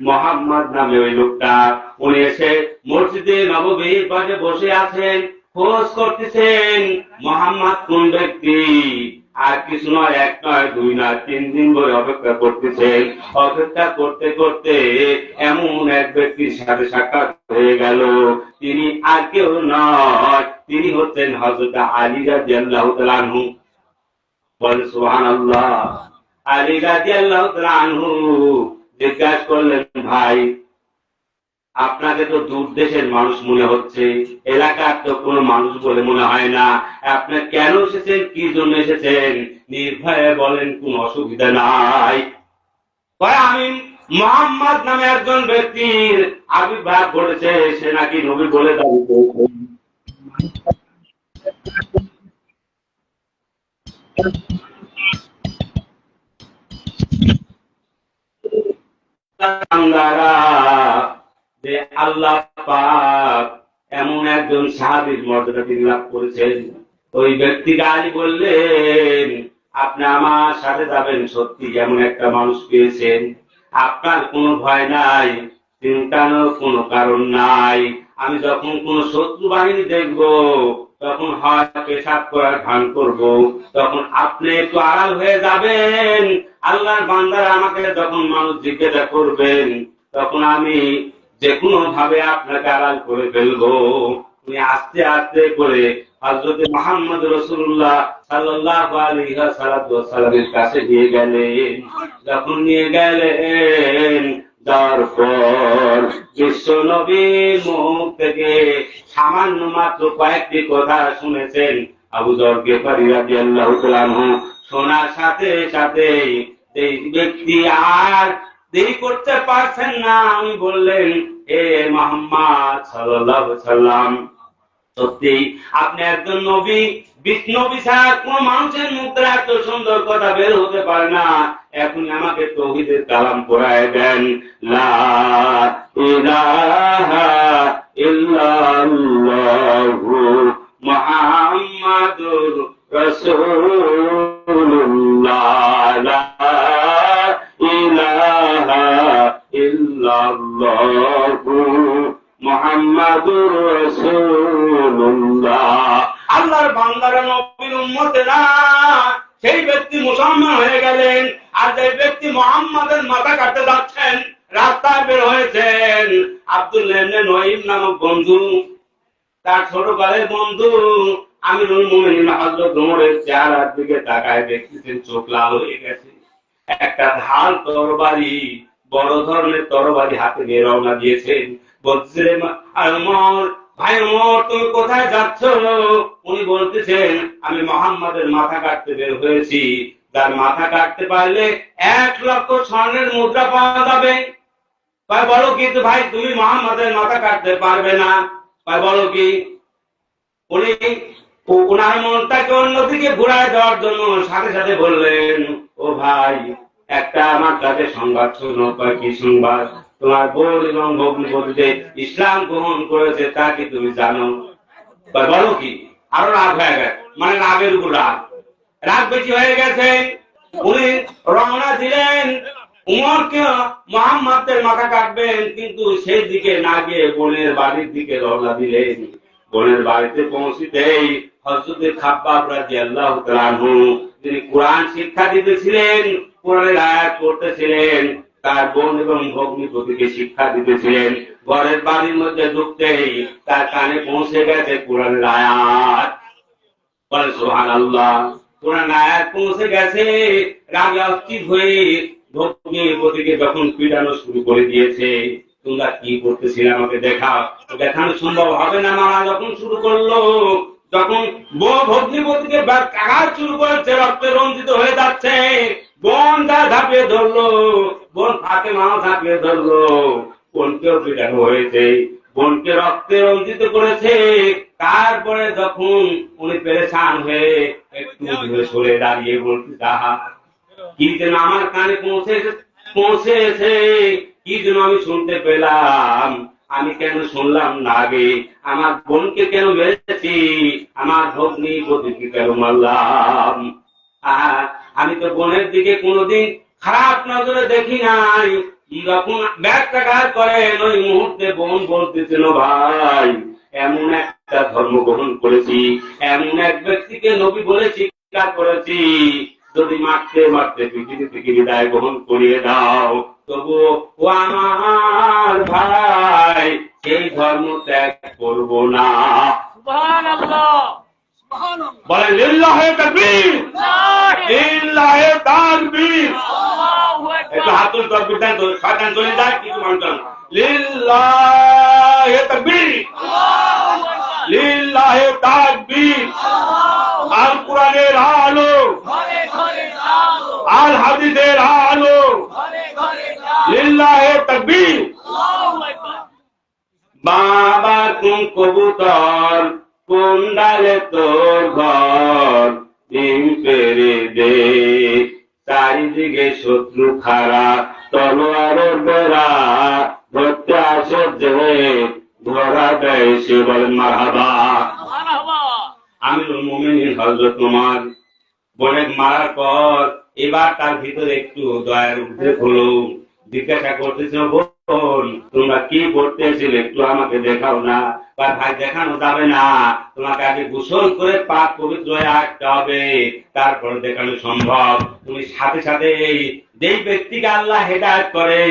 মোহাম্মদ নামে ওই লোকটা। উনি এসে মসজিদে নববীর পাশে বসে আছেন, খোঁজ করতেছেন মোহাম্মদ কোন ব্যক্তি। আর কিছু নয়, 1 নয় 2 নয় 3 দিন ধরে অপেক্ষা করতেছেন। অপেক্ষা করতে করতে এমন এক ব্যক্তির সাথে সাক্ষাৎ হয়ে গেল। তিনি আর কেউ নয়, তিনি হচ্ছেন হযরত আলী রাদিয়াল্লাহু তাআলা আনহু। বলেন সুবহানাল্লাহ। আলী রাদিয়াল্লাহু তাআলা আনহু জিজ্ঞাসা করলেন, ভাই, আপনাকে তো দূর দেশের মানুষ মনে হচ্ছে, এলাকার তো কোনো মানুষ বলে মনে হয় না, আপনি কেন এসেছেন, কি জন্য এসেছেন? নির্ভয়ে বলেন, কোন অসুবিধা নাই। আমি মুহাম্মদ নামে একজন ব্যক্তির আবির্ভাব ঘটেছে, সে নাকি নবী বলে দাবি করেছে। যে আল্লাহ পাক এমন একজন সাহাবীর মর্যাদা তিনি লাভ করেছেন। ওই ব্যক্তিকে আলী বললেন, আপনি আমার সাথে যাবেন, সত্যি এমন একটা মানুষ পেয়েছেন, আপনার কোনো ভয় নাই, চিন্তানোর কোনো কারণ নাই। আমি যখন কোন শত্রু বাহিনী দেখব, তখন হয় পেশাব করার ভান করব, তখন আপনি একটু আড়াল হয়ে যাবেন। আল্লাহর বান্দারা আমাকে যখন মানুষ জিজ্ঞাসা করবেন, তখন আমি যে কোনো ভাবে আপনাকে আড়াল করে ফেলবো। উনি আস্তে আস্তে করে হযরত মুহাম্মদ রাসূলুল্লাহ সাল্লাল্লাহু আলাইহি ওয়াসাল্লামের কাছে নিয়ে গেলেন। যখন নিয়ে গেলেন, তারপর বিশ্ব নবীর মুখ থেকে সামান্য মাত্র কয়েকটি কথা শুনেছেন আবু যর গিফারী রাদিয়াল্লাহু তাআলা আনহু। শোনার সাথে সাথে এই ব্যক্তি আর দেরি করতে পারছেন না। আমি বললেন, হে মুহাম্মদ সাল্লাল্লাহু আলাইহি ওয়াসাল্লাম, সত্যি আপনি একজন নবী, নবী ছাড়া কোন মানুষের মুখ থেকে এত সুন্দর কথা বের হতে পারে না। এখন আমাকে তাওহীদের কালাম পড়ায় দেন। লা ইলাহা ইল্লাল্লাহু মুহাম্মাদুর রাসূলুল্লাহ, লা ইলাহা ইল্লাল্লাহু মুহাম্মাদুর রাসূলুল্লাহ। আল্লাহর বান্দারা নবীর উম্মতেরা সেই ব্যক্তি মুসলমান হয়ে গেলেন, আর যে ব্যক্তি মুহাম্মাদের মাথা কাটতে যাচ্ছেন, রাস্তায় বের হয়েছেন, আব্দুল্লাহ ইবনে নঈম নামক বন্ধু, তার ছোটকালের বন্ধু আমিরুল মুমিনিন হযরত ওমরের চেহারার দিকে তাকায় দেখতেছেন চোখ লাল হয়ে গেছে। একটা ঢাল তরবারি, বড় ধরনের তরবারি হাতে নিয়ে রওনা দিয়েছেন। বলছিলেন, ভাই ওমর, তুমি কোথায় যাচ্ছ? উনি বলতেছেন, আমি মুহাম্মাদের মাথা কাটতে বের হয়েছি, যার মাথা কাটতে পারলে 1,00,000 স্বর্ণের মুদ্রা পাওয়া যাবে। ভাই বলো কি ভাই, তুমি মুহাম্মাদের মাথা কাটতে পারবে না? ভাই বলো কি? উনি ওনার মনটাকে অন্যদিকে ঘুরায় দেওয়ার জন্য সাথে সাথে বললেন, ও ভাই, একটা আমার কাছে সংবাদ শোনো। কি সংবাদ? তোমার বোন এবং ভগ্নিপতি যে ইসলাম গ্রহণ করেছে, তা কি তুমি জানো? বলো কি? আরো রাগ হয়ে গেছে, মানে রাগের উপর রাগ, রাগ বেশি হয়ে গেছে। উনি রওনা দিলেন, উমরকে মুহাম্মাদের মাথা কাটবেন, কিন্তু সেই দিকে না গিয়ে বোনের বাড়ির দিকে রওনা দিলেন। বোনের বাড়িতে পৌঁছিতেই হযরত খাব্বাব রাদিয়াল্লাহু তাআলা আনহু, তিনি কোরআন শিক্ষা দিতেছিলেন, কোরআনের আয়াত পড়তেছিলেন, তার বোন এবং ভগ্নিপতিকে শিক্ষা দিতেছিলেন। ঘরের বাড়ির মধ্যে ঢুকতেই তার কানে পৌঁছে গেছে কোরআনের আয়াত। বলে সুবহানাল্লাহ, কোরআন আয়াত পৌঁছে গেছে। রাগে অস্থির হয়ে ভগ্নিপতিকে যখন পিটানো শুরু করে দিয়েছে, তোমরা কি করতেছিলে আমাকে দেখানো সম্ভব হবে না। মারা যখন শুরু করলো, যখন ভগ্নিপতিকে কাগার শুরু করেছে, রক্তে রঞ্জিত হয়ে যাচ্ছে, বোন যা ঝাঁপিয়ে ধরলো, বোন ফাতেমা ঝাঁপিয়ে ধরলো, বোনকেও পিটানো হয়েছে, বোনকে রক্তে রঞ্জিত করেছে। তারপরে যখন উনি পেরেশান হয়ে একটু দূরে সরে দাঁড়িয়ে বলতে, যাহা কি যেন আমার কানে পৌঁছেছে, কি যেন আমি শুনতে পেলাম, আমি কেন শুনলাম না আগে? আমার বোনকে কেন মেরেছি, আমার ভগ্নিপতিকে কেন মারলাম? আমি তো বোনের দিকে কোনোদিন খারাপ নজরে দেখি নাই। যখন ব্যাগটাঘাত করেন, ওই মুহূর্তে বোন বলতেছিল, ভাই, এমন একটা ধর্ম গ্রহণ করেছি, এমন এক ব্যক্তিকে নবী বলে স্বীকার করেছি, যদি মারতে মারতে পৃথিবী থেকে বিদায় গ্রহণ করিয়ে দাও, তবু ও আমার ভাই, সেই ধর্ম ত্যাগ করব না। সুবহানাল্লাহ, বলেন লিল্লাহি তাকবীর, লিল্লাহি তাকবীর। একটু হাতুল তাকবীর দেন তো, শয়তান চলে যায় কিছু মানুষ। লিল্লাহি তাকবীর, লিল্লাহি তাকবীর। আল কোরআনের আলো, আল হাদিসের আলো, লিল্লাহি তাকবীর। বাবা তুম কবুতর, কোন ডালে তোর ঘর, ডিম পেরে দে, চারিদিকে শত্রু খারা, তলোয়ারের বেড়া, ধরতে আসে যে ধরা দেয় সে বলেন মারহাবা। আমিরুল মুমিনিন হযরত ওমর বোনের মারার পর এবার তার ভিতরে একটু দয়ার উদ্রেক হলো। জিজ্ঞাসা করতেছিল, বোন তোমরা কি করতেছিলে একটু আমাকে দেখাও না? বা ভাই দেখানো যাবে না, তোমাকে আগে গোসল করে পাক পবিত্র হয়ে আসতে হবে, তারপরে দেখানো সম্ভব। তুমি সাথে সাথে যেই ব্যক্তিকে আল্লাহ হেদায়েত করে,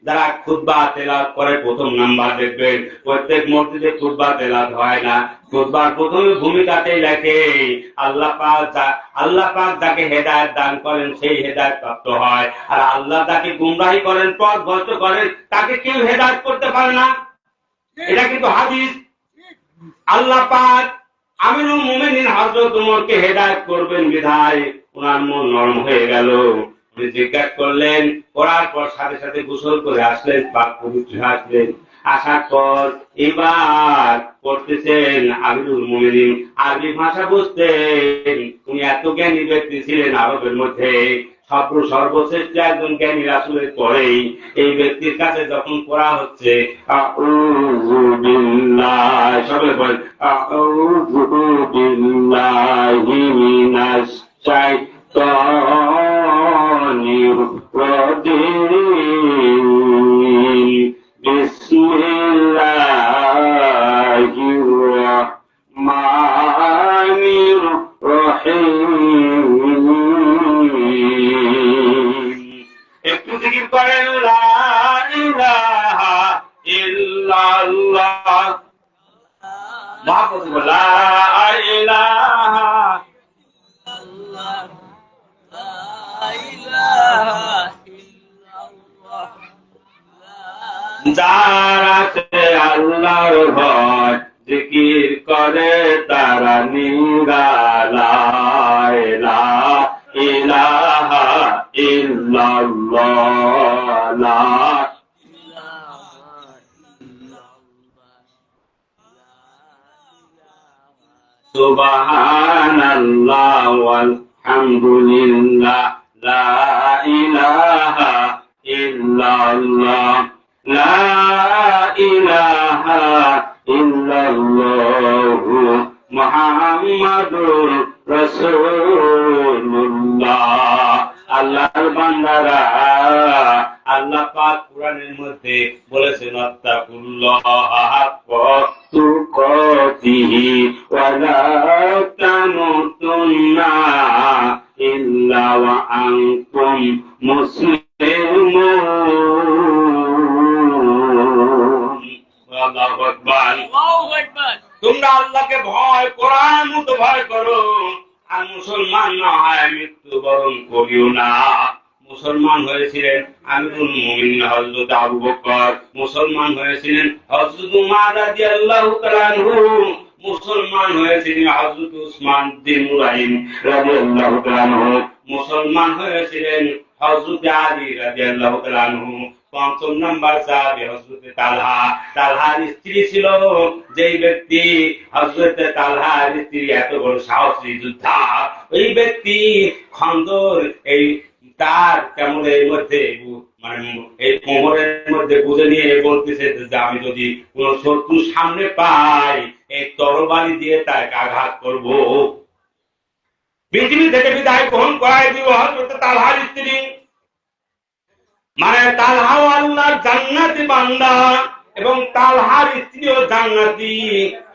যারা খুতবা তেলাওয়াত করে, প্রথম নাম্বার দেখবেন প্রত্যেক মসজিদে খুতবা তেলাওয়াত হয় না। খুতবার প্রথম ভূমিকাতেই লেখে আল্লাহ পাক যাকে হেদায়েত দান করেন সেই হেদায়েত প্রাপ্ত হয়, আর আল্লাহ যাকে গুমরাহি করেন, পথভ্রষ্ট করেন, তাকে কেউ হেদায়েত করতে পারে না। এটা কিন্তু হাদিস। আল্লাহ পাক আমিরুল মুমিনিন হযরত ওমরকে হেদায়েত করবেন বিধায় ওনার মন নরম হয়ে গেল। উনি জিজ্ঞাসা করলেন, করার পর সাথে সাথে গোসল করে আসলেন, পাক পবিত্র আসলেন। আসার পর এবার করতেছেন আমিরুল মুমিনিন আরবি ভাষা বুঝতেন। উনি এত জ্ঞানী ব্যক্তি ছিলেন আরবের মধ্যে সর্বশ্রেষ্ঠ একজন জ্ঞানী রাসূলের পরেই এই ব্যক্তির কাছে যখন পড়া হচ্ছে আউযু বিল্লাহ, সবাই বলেন আউযু বিল্লাহি মিনাশ শাইতানির রাজিম, বিসমিল্লাহির রাহমানির রহিম। একটু জিকির করেন লা ইলাহা ইল্লাল্লাহ, মাহফুজ লা ইলাহা যারা আল্লাহর ভয় জিকির করে তারা নিরালায় লা ইলাহা ইল্লাল্লাহ লা সুবহানাল্লাহ ওয়ালহামদুলিল্লাহ লা ইলাহা ইল্লাল্লাহ লা ইলাহা ইল্লাল্লাহু মুহাম্মাদুর রাসূলুল্লাহ। আল্লাহর বান্দারা, আল্লাহ পাক কোরআনের মধ্যে বলেছেন আত্তাকুল্লাহা হাক্কা তুকাতিহি ওয়া লা তামুতুন্না ইল্লা ওয়া আনতুম মুসলিমুন। আল্লাহু আকবার। তোমরা আল্লাহকে ভয় করার মতো ভয় করো, আর মুসলমান না হয় মৃত্যুবরণ করিও না। মুসলমান হয়েছিলেন আমিরুল মুমিনিন হযরত আবু বকর, মুসলমান হয়েছিলেন হযরত উমর রাদিয়াল্লাহু তাআলা আনহু, মুসলমান হয়েছিলেন হযরত উসমান বিন নুরাইন রাদিয়াল্লাহু তাআলা আনহু, মুসলমান হয়েছিলেন হযরত আলী রাদিয়াল্লাহু তাআলা আনহু। পঞ্চম নাম্বার সাহাবী হযরত তালহা। তালহার স্ত্রী ছিল যেই ব্যক্তি, হযরত তালহার স্ত্রী এত বড় সাহসী যোদ্ধা, ওই ব্যক্তি খন্দর এই তার কেমনের মধ্যে মানে এই কোমরের মধ্যে বুঝে নিয়ে বলতেছে যে আমি যদি কোন শত্রু সামনে পাই এই তরবারি দিয়ে তাকে আঘাত করব। পৃথিবী থেকে বিদায় গ্রহণ করাই দিব হযরত তালহার স্ত্রী। মানে তালহাও আল্লাহর জান্নাতি বান্দা এবং তালহার স্ত্রীও জান্নাতি।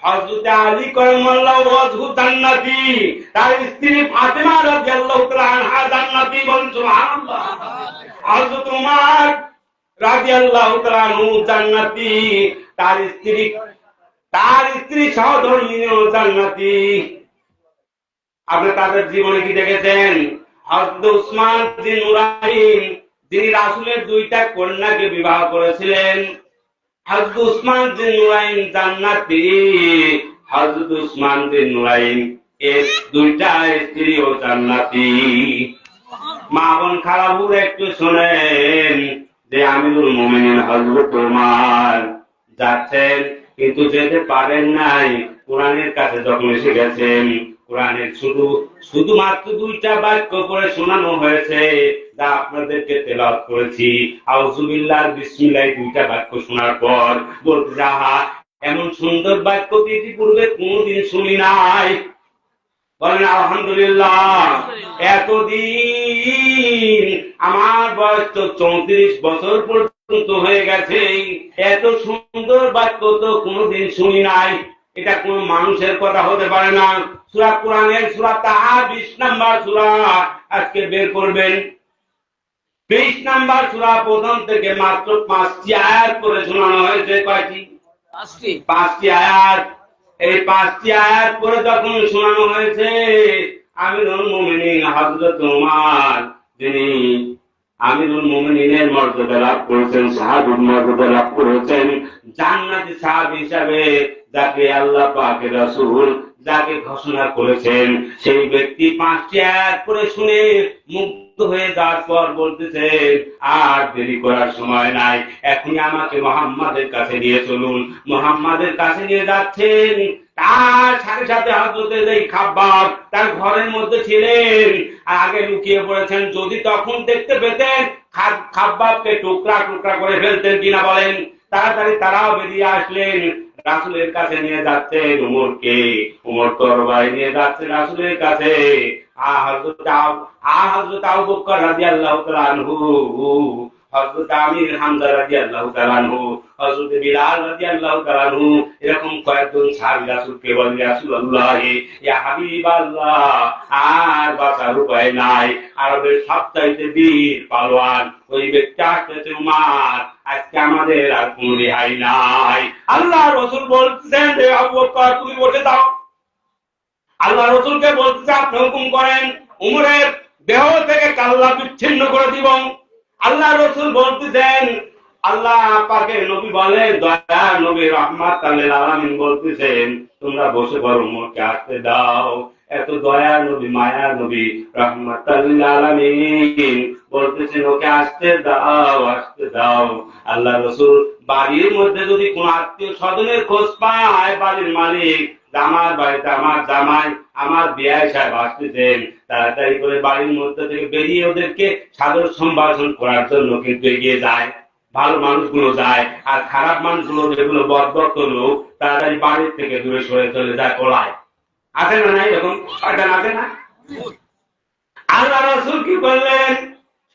হযরত আলী কারামাল্লাহু ওয়াজহু জান্নাতি, তার স্ত্রী ফাতেমা রাদিয়াল্লাহু তাআলা আনহা জান্নাতি। বলুন সুবহানাল্লাহ। হযরত উমর রাদিয়াল্লাহু তাআলা আনহু জান্নাতি, তার স্ত্রী সহধর্মিনীও জান্নাতি। আপনি তাদের জীবনে কি দেখেছেন? হযরত উসমান বিন নুরাইন যিনি রাসূলের দুইটা কন্যাকে বিবাহ করেছিলেন, হযরত উসমান বিন নুরাইন জান্নাতি। হযরত উসমান বিন নুরাইন এর দুইটা স্ত্রীও জান্নাতি। মা বোন খালাবুর একটু শুনেন যে আমিরুল মুমিনিন হযরত ওমর যাচ্ছেন কিন্তু যেতে পারেন নাই। কোরআনের কাছে যখন এসে গেছেন, কোরআনের শুধুমাত্র দুইটা বাক্য পড়ে শোনানো হয়েছে যা আপনাদেরকে তেলাওয়াত করেছি। আউযু বিল্লাহ বিসমিল্লাহ দুইটা বাক্য শোনার পর বলতে যাহা এমন সুন্দর বাক্য পূর্বে কোনদিন শুনি নাই। বলেন আলহামদুলিল্লাহ। এতদিন আমার বয়স তো 34 বছর পর্যন্ত হয়ে গেছে, এত সুন্দর বাক্য তো কোনদিন শুনি নাই। এটা কোন মানুষের কথা হতে পারে না। সূরা কোরআনের সূরা তাহা 20 নাম্বার সূরা আজকে বের করবেন। 20 নাম্বার সূরা প্রথম থেকে মাত্র 5টি আয়াত করে শোনানো হয়েছে। কয়টি? 5টি আয়াত। এই 5টি আয়াত করে যখন শোনানো হয়েছে, আমিরুল মুমিনিন হযরত ওমর, যিনি আমিরুল মুমিনিনের মর্যাদা লাভ করেছেন, সাহাবীর মর্যাদা লাভ করেছেন, জান্নাতি সাহাবী হিসাবে যাকে আল্লাহ পাকের রাসূল যাকে ঘোষণা করেছেন, সেই ব্যক্তি 5টি আয়াত করে শুনে মুগ্ধ হয়ে যাওয়ার পর বলতেছেন, আর দেরি করার সময় নাই, এখনই আমাকে মুহাম্মাদের কাছে নিয়ে চলুন। মুহাম্মাদের কাছে নিয়ে যাচ্ছেন। তার সাথে সাথে হযরতের এই খাব্বাব তার ঘরের মধ্যে ছিলেন, আগে লুকিয়ে পড়েছেন। যদি তখন দেখতে পেতেন, খাব্বাবকে টুকরা টুকরা করে ফেলতেন কিনা বলেন। তাড়াতাড়ি তারাও বেরিয়ে আসলেন, রাসূলের কাছে নিয়ে যাচ্ছেন ওমরকে। ওমর তরবারি নিয়ে যাচ্ছে রাসূলের কাছে। হযরত আবু বকর রাদিয়াল্লাহু তাআলা আনহু, হযরত আমির হামজা রাদিয়াল্লাহু তাআলা আনহু, হযরত বিলাল রাদিয়াল্লাহু তাআলা আনহু, এরকম কয়েকজন সাহাবী রাসূলকে বলেন, ইয়া রাসূলুল্লাহ, ইয়া হাবিবাল্লাহ, আর বাঁচার উপায় নাই। আরবের সবচাইতে বীর পালোয়ান ওই ব্যক্তি আসতেছে উমার, আজকে আমাদের আর কোন রেহাই নাই। আল্লাহ রাসূল বলতেছেন, হে আবু বকর, তুমি বসে দাও। আল্লাহ রাসূলকে বলতেছে, আপনি হুকুম করেন, উমরের দেহ থেকে কাল্লা বিচ্ছিন্ন করে দিব। আল্লাহ রাসূল বলতেছেন, আল্লাহ পাকের নবী বলেন, দয়া নবী রাহমাতাল লিল আলামিন বলতেছেন, তোমরা বসে পড়ো, উমরকে আসতে দাও। এত দয়া নবী, মায়া নবী রাহমাতাল লিল আলামিন বলতেছেন, ওকে আসতে দাও, আসতে দাও। আল্লাহ রাসূল বাড়ির মধ্যে যদি কোন আত্মীয় স্বজনের খোঁজ পায়, বাড়ির মালিক, আমার বাড়িতে আমার জামাই, আমার বিয়াই সাহেব আসতেছেন, তাড়াতাড়ি করে বাড়ির মধ্যে থেকে বেরিয়ে ওদেরকে সাদর সম্ভাষণ করার জন্য কিন্তু এগিয়ে যায়। ভালো মানুষগুলো যায়, আর খারাপ মানুষগুলো, যেগুলো বদভক্ত লোক, তাড়াতাড়ি বাড়ির থেকে দূরে সরে চলে যায়, পলায়। আছে না নাই এরকম শয়তান? আছে না? আল্লাহ রাসূল কি করলেন?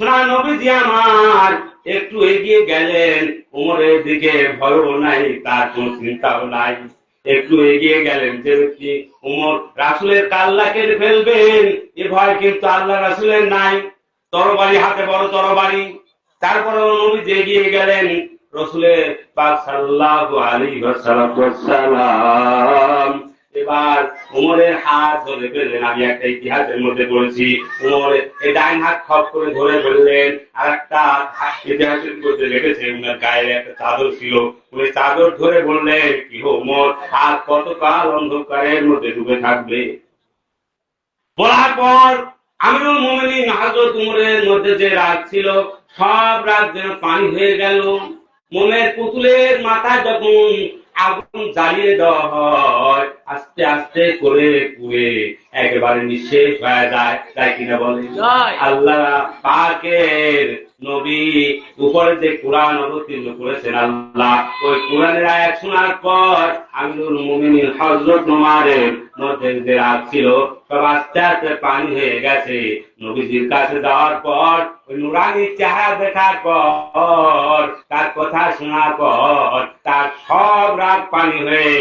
সোনা নবীজি আমার একটু এগিয়ে গেলেন, ওমরের দিকে ভয়ও নাই, তার কোন চিন্তাও নাই। একটু এগিয়ে গেলেন, যে ব্যক্তি ওমর রাসূলের কাল্লা কেটে ফেলবেন, এ ভয় কিন্তু আল্লাহ রাসূলের নাই। তরবারি হাতে, বড় তরবারি। তারপরে নবীজি এগিয়ে গেলেন, রাসূলের পাক সাল্লাল্লাহু আলাইহি ওয়াসাল্লাম এবার ওমরের হাত ধরে ফেললেন। আমি একটা ইতিহাসের মধ্যে পড়েছি, ওমরের এই ডাইন হাত খপ করে ধরে ফেললেন, আর একটা ইতিহাসের মধ্যে লেগেছে ওনার গায়ে একটা চাদর ছিল, ওই চাদর ধরে বললেন, কি ওমর, আর কতকাল অন্ধকারের মধ্যে ডুবে থাকবে? বলার পর আমিরুল মুমিনিন হযরত উমরের মধ্যে যে রাগ ছিল, সব রাগ যেন পানি হয়ে গেল। মোমের পুতুলের মাথায় যখন আগুন জ্বালিয়ে দেওয়া হয়, আস্তে আস্তে করে পুড়ে একেবারে নিঃশেষ হয়ে যায়, তাই কিনা বলেন? আল্লাহ পাকের নবী উপরে যে কোরআন অবতীর্ণ করেছেন, আল্লাহ ওই কোরআনের আয়াত শোনার পর আমিরুল মুমিনিন হযরত ওমরের মধ্যে যে রাগ ছিল, সব আস্তে আস্তে পানি হয়ে গেছে। নবীজির কাছে যাওয়ার পর, ওই নুরানি চেহারা দেখার পর, তার কথা শোনার পর, তার সব রাগ পানি হয়ে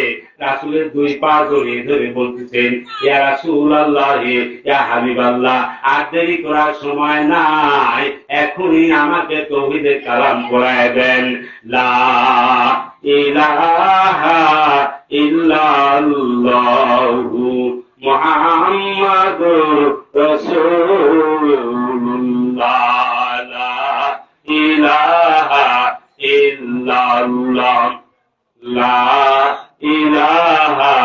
রাসূলের 2 পা জড়িয়ে ধরে বলতেছেন, ইয়া রাসূলুল্লাহ, ইয়া হাবিবাল্লাহ, আর দেরি করার সময় নাই, এখনই আমাকে তাওহীদের কালাম পড়ায় দেন। লা ইলাহা ইল্লাল্লাহু মুহাম্মাদুর রাসূলুল্লাহ, লা ইলাহা ইল্লাল্লাহ, লা ইলাহা,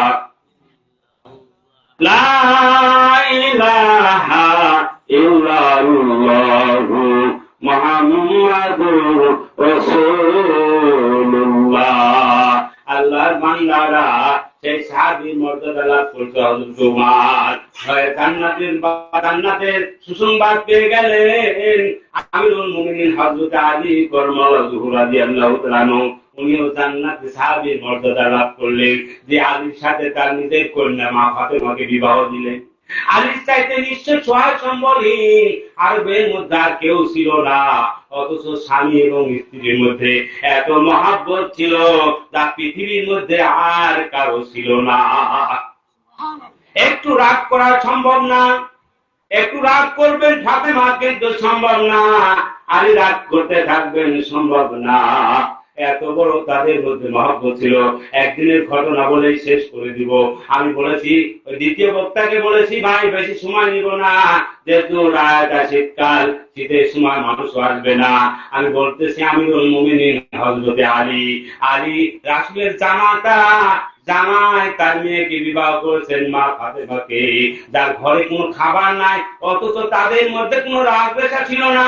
লা ইলাহা ইল্লাল্লাহু মুহাম্মাদুর রাসূলুল্লাহ। আল্লাহর বান্দারা সেই সাহাবীর মর্যাদা লাভ করতে হযরত ওমর জান্নাতের সুসংবাদ পেয়ে গেলেন। আমিরুল মুমিনিন হযরত আলী কারামাল্লাহু রাদিয়াল্লাহু তাআলা উনিও জান্নাতে সাহাবীর মর্যাদা লাভ করলেন, যে আলীর সাথে তার নিজের কন্যা মা ফাতেমাকে বিবাহ দিলেন। আলীর চাইতে নিশ্চয় সহায় সম্বলহীন আরবের মধ্যে আর কেউ ছিল না, অথচ স্বামী এবং স্ত্রীর মধ্যে এত মহাব্বত ছিল যা পৃথিবীর মধ্যে আর কারো ছিল না। একটু রাগ করা সম্ভব না, একটু রাগ করবেন ফাতেমা কিন্তু সম্ভব না, আলী রাগ করতে থাকবেন সম্ভব না। এত বড় তাদের মধ্যে মহব্বত ছিল। একদিনের ঘটনা বলেই শেষ করে দিব। আমি বলেছি, ওই দ্বিতীয় বক্তাকে বলেছি, ভাই বেশি সময় নিব না, যেহেতু রায়টা শীতকাল, শীতের সময় মানুষ আসবে না। আমি বলতেছি আমিরুল মুমিনিন হযরত আলী, আলী রাসূলের জামাই তার মেয়েকে বিবাহ করেছেন মা ফাতেমাকে, যার ঘরে কোনো খাবার নাই, অথচ তাদের মধ্যে কোনো রাগ দ্বেষ ছিল না।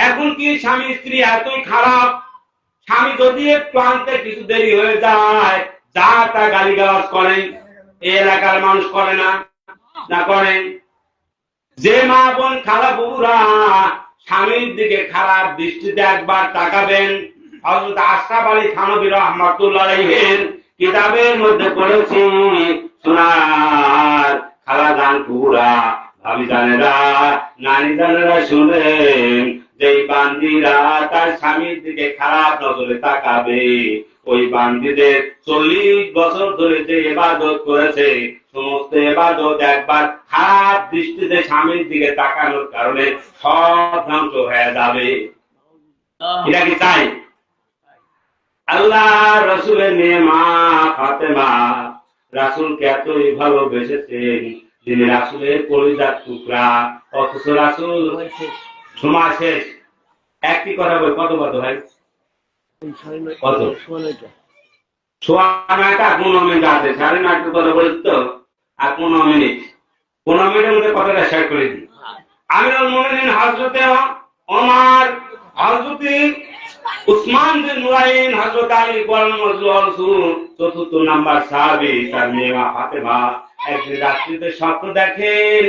এখন কি স্বামী স্ত্রী এতই খারাপ, স্বামী যদি একটু আনতে কিছু দেরি হয়ে যায়, যা তা গালিগালাজ করেন, এই এলাকার মানুষ করে না, না করেন? যে মা বোন খালা বুবুরা স্বামীর দিকে খারাপ দৃষ্টিতে একবার তাকাবেন, হযরত আশরাফ আলী থানভী রাহমাতুল্লাহ আলাইহির কিতাবের মধ্যে পড়েছি, সোনার খালা জান বুবুরা, ভাবি জানেরা, নানি জানেরা শুনেন, যেই বান্দিরা তার স্বামীর দিকে খারাপ নজরে তাকাবে, ওই বান্দিদের 40 বছর ধরে যে ইবাদত করেছে, সমস্ত ইবাদত একবার খারাপ দৃষ্টিতে স্বামীর দিকে তাকানোর কারণে সব ধ্বংস হয়ে যাবে। এটা কি চাই? আল্লাহ রসুলের মেয়ে মা ফাতেমা রাসূলকে এতই ভালোবেসেছেন, তিনি রাসূলের কলিজার টুকরা, অথচ রাসূল সময় শেষ। একটি কথা বল, কত কত ভাই? কত? 9:15 মিনিট আছে, 9:30 কথা বলিস তো, আর 15 মিনিট, 15 মিনিটের মধ্যে কথাটা শেষ করে দিই। আমিরুল মুমিনিন হযরতে ওমর, হযরতে উসমান বিন নুরাইন, হযরত আলী চতুর্থ নাম্বার সাহাবী, তার মেয়ে মা ফাতেমা একদিন রাত্রিতে স্বপ্ন দেখেন,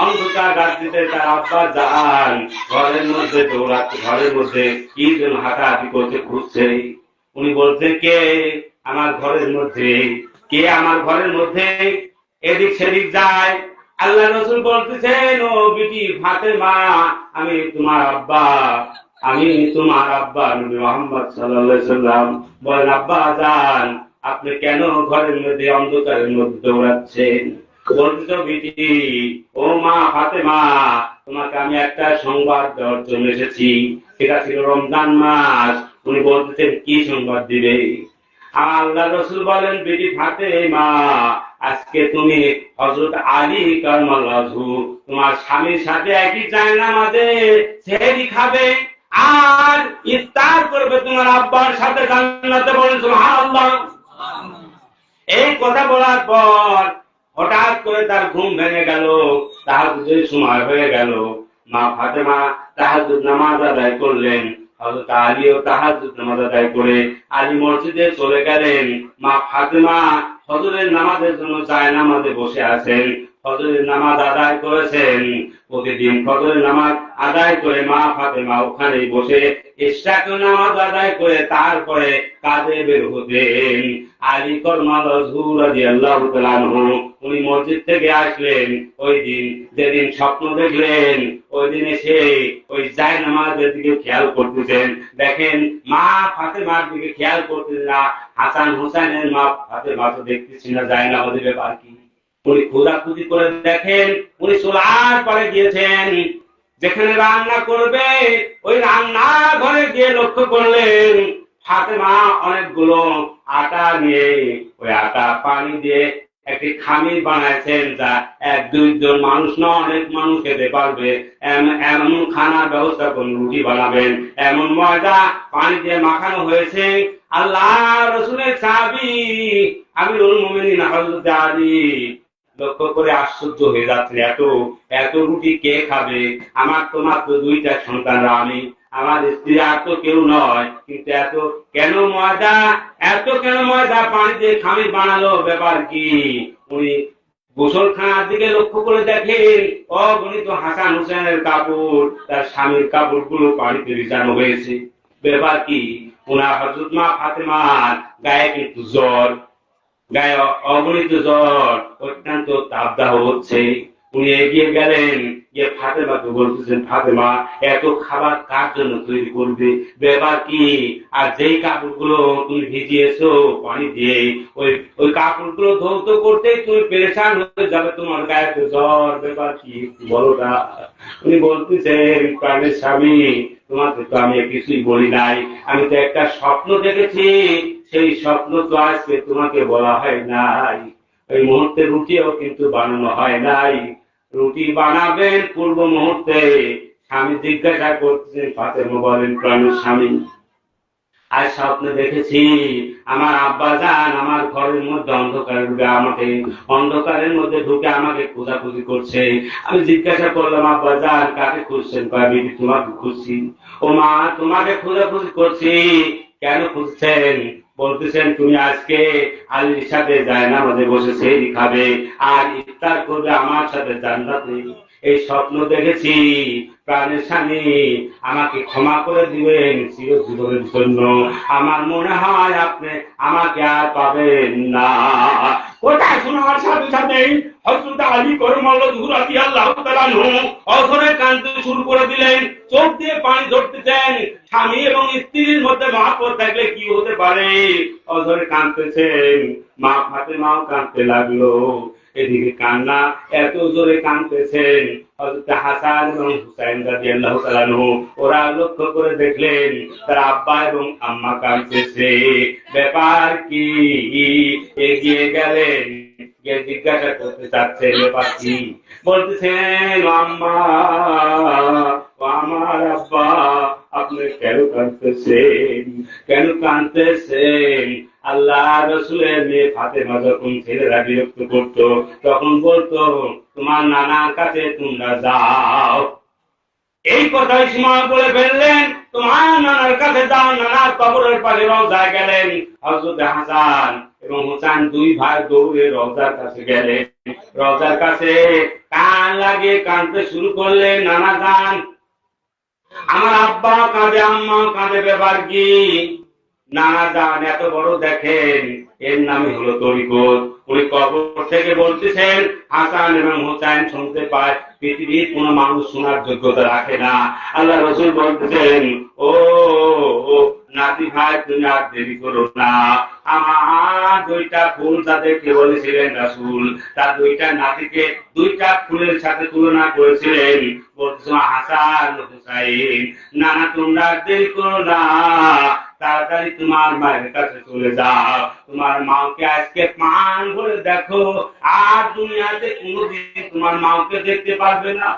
অন্ধকার রাত্রিতে তার আব্বা জান ঘরের মধ্যে দৌড়াচ্ছে, ঘরের মধ্যে কি যেন হাঁটাহাঁটি করতে ঘুরছে। উনি বলছেন, কে আমার ঘরের মধ্যে, কে আমার ঘরের মধ্যে এদিক সেদিক যায়? আল্লাহ রাসূল বলতেছেন, ও বিটি ফাতেমা, আমি তোমার আব্বা, আমি তোমার আব্বা নবী মুহাম্মদ সাল্লাল্লাহু আলাইহি সাল্লাম। বলেন, আব্বা জান, আপনি কেন ঘরের মধ্যে অন্ধকারের মধ্যে দৌড়াচ্ছেন? বলতেছ, বিটি, ও মা ফাতেমা, তোমাকে আমি একটা সংবাদ দেওয়ার জন্য এসেছি। সেটা ছিল রমজান মাস। উনি বলতেছেন, কি সংবাদ দিবে? আল্লাহ রাসূল বলেন, বিটি ফাতেমা, আজকে তুমি হযরত আলী কারামাল্লাহু ওয়াজহু তোমার স্বামীর সাথে একই জায়নামাজে সেহরি খাবে আর ইফতার করবে তোমার আব্বার সাথে জান্নাতে। বলেন সুবহানাল্লাহ। এই কথা বলার পর হঠাৎ করে তার ঘুম ভেঙে গেল, তাহাজ্জুদের সময় হয়ে গেল। মা ফাতেমা তাহাজ্জুদ নামাজ আদায় করলেন, হযরত আলীও তাহাজ্জুদ নামাজ আদায় করে আলী মসজিদে চলে গেলেন। মা ফাতেমা ফজরের নামাজের জন্য জায়নামাজে বসে আছেন, ফজরের নামাজ আদায় করেছেন। প্রতিদিন ফজরের নামাজ আদায় করে মা ফাতেমা ওখানেই বসে ইশরাকের নামাজ আদায় করে তারপরে কাজে বের হতেন। আলী কারামাল্লাহু রাদিয়াল্লাহু তাআলা আনহু উনি মসজিদ থেকে আসলেন, ওই দিন যেদিন স্বপ্ন দেখলেন, ওই দিন এসে ওই জায়নামাজের দিকে খেয়াল করতেছেন। দেখেন মা ফাতেমার দিকে খেয়াল করতেছেন না, হাসান হোসেনের মা ফাতেমা তো দেখতেছি না জায়নামাজের ব্যাপার কি। উনি খোঁজাখুঁজি করে দেখেন, উনি চুলার পাড়ে গিয়েছেন, যেখানে রান্না করবে ওই রান্না ঘরে গিয়ে লক্ষ্য করলেন ফাতেমা অনেকগুলো আটা নিয়ে ওই আটা পানি দিয়ে একটি খামির বানাইছেন, যা 1-2 জন মানুষ না অনেক মানুষ খেতে পারবে এমন খানার ব্যবস্থা করুন, রুটি বানাবেন, এমন ময়দা পানি দিয়ে মাখানো হয়েছে। আল্লাহ রাসূলের সাহাবী আমিরুল মুমিনিন হযরত আলী লক্ষ্য করে আশ্চর্য হয়ে যাচ্ছে, এত রুটি কে খাবে? আমার তো মাত্র 2টা সন্তান, আমি আমার স্ত্রী, আর তো কেউ নয়, কিন্তু এত কেন ময়দা পানি দিয়ে খামির বানালো, ব্যাপার কি? উনি গোসলখানার দিকে লক্ষ্য করে দেখেন অগণিত হাসান হোসেনের কাপড়, তার স্বামীর কাপড়গুলো পানিতে ভিজানো হয়েছে। ব্যাপার কি? ওনার হযরত মা ফাতেমার গায়ে কিন্তু জ্বর, গায়ে অগণিত জ্বর, অত্যন্ত তাপদাহ হচ্ছে। উনি এগিয়ে গেলেন, যে ফাতেমাকে বলতেছেন, ফাতেমা এত খাবার কার জন্য তৈরি করবে, ব্যাপার কি? আর যেই কাপড়গুলো তুমি ভিজিয়েছো পানি দিয়ে, ওই ওই কাপড়গুলো ধৌত করতে তুমি পেরেশান হয়ে যাবে, তোমার গায়ে তো জ্বর, ব্যাপার কি বলো না? উনি বলতেছেন, প্রাণের স্বামী তোমাকে তো আমি কিছুই বলি নাই, আমি তো একটা স্বপ্ন দেখেছি, সেই স্বপ্ন তো আজকে তোমাকে বলা হয় নাই। ওই মুহূর্তে রুটিও কিন্তু বানানো হয় নাই। রুটি বানাবেন পূর্ব মুহূর্তে। স্বামী জিজ্ঞাসা করতেছেন, ফাতেমা বলেন, প্রাণের স্বামী আজ স্বপ্নে দেখেছি আমার আব্বা জান আমার ঘরের মধ্যে অন্ধকারের ঢুকে, আমাকে অন্ধকারের মধ্যে ঢুকে আমাকে খোঁজাখুঁজি করছে। আমি জিজ্ঞাসা করলাম, আব্বা জান কাকে খুঁজছেন? কয়, তোমাকে খুঁজছি। ও মা, তোমাকে খোঁজাখুঁজি করছি, কেন খুঁজছেন? বলতেছেন, তুমি আজকে আলীর সাথে জায়নামাজে বসে সেহরি খাবে আর ইফতার করবে আমার সাথে জান্নাতে। এই স্বপ্ন দেখেছি, প্রাণের স্বামী আমাকে ক্ষমা করে দিবেন চিরজীবনের জন্য। আমার মনে হয় আপনি আমাকে আর পাবেন না। কোথায় শোনার সাথে সাথে হযরত আলী কারামাল্লাহু রাদিয়াল্লাহু তাআলা আনহু অঝরে কাঁদতে শুরু করে দিলেন, চোখ দিয়ে পানি ঝরতেছেন। স্বামী এবং স্ত্রীর মধ্যে মহব্বত থাকলে কি হতে পারে? অঝরে কাঁদতেছেন, মা ফাতেমাও কাঁদতে লাগলো। এদিকে কান্না এত জোরে কাঁদতেছেন, হযরত হাসান এবং হুসাইন রাদিয়াল্লাহু তাআলা আনহু ওরা লক্ষ্য করে দেখলেন তার আব্বা এবং আম্মা কাঁদতেছে। ব্যাপার কি? এগিয়ে গেলেন, গিয়ে জিজ্ঞাসা করতে চাচ্ছে, ব্যাপার কি? বলতেছেন, আম্মা, আমার আব্বা, আপনি কেন কাঁদতেছেন? কেন কাঁদতেছেন? আল্লাহ রসুলের মেয়ে ফাতেমা যখন ছেলেরা বিরক্ত করতো, তখন বলতো, তোমার নানার কাছে তোমরা যাও। এই কথাই সময় বলে ফেললেন, তোমার নানার কাছে যাও। নানার কবরের পাশে রওজায় গেলেন। হযরত হাসান এবং হুসাইন দুই ভাই দৌড়ে রওজার কাছে গেলেন। রওজার কাছে কান লাগিয়ে কাঁদতে শুরু করলেন, নানা যান, আমার আব্বা কাঁদে, আম্মা কাঁদে, ব্যাপার কি? নানা যান এত বড় দেখেন, এর নামই হলো তরিকত। উনি কবর থেকে বলতেছেন, হাসান এবং হুসাইন শুনতে পায়, পৃথিবীর কোন মানুষ শোনার যোগ্যতা রাখে না। আল্লাহ রসুল বলতেছেন, ও নাতি ভাই, তুমি আর দেরি করো না। আমার দুইটা ফুল তাদেরকে বলেছিলেন রাসূল, তার দুইটা নাতিকে দুইটা ফুলের সাথে তুলনা করেছিলেন। বলতেছেন, হাসান হুসাইন, নানা তোমরা দেরি করো না, তাড়াতাড়ি তোমার মায়ের কাছে চলে যাও। তোমার মাকে আজকে পান ভরে দেখো, আর দুনিয়াতে কোনোদিন তোমার মাকে দেখতে পারবে না।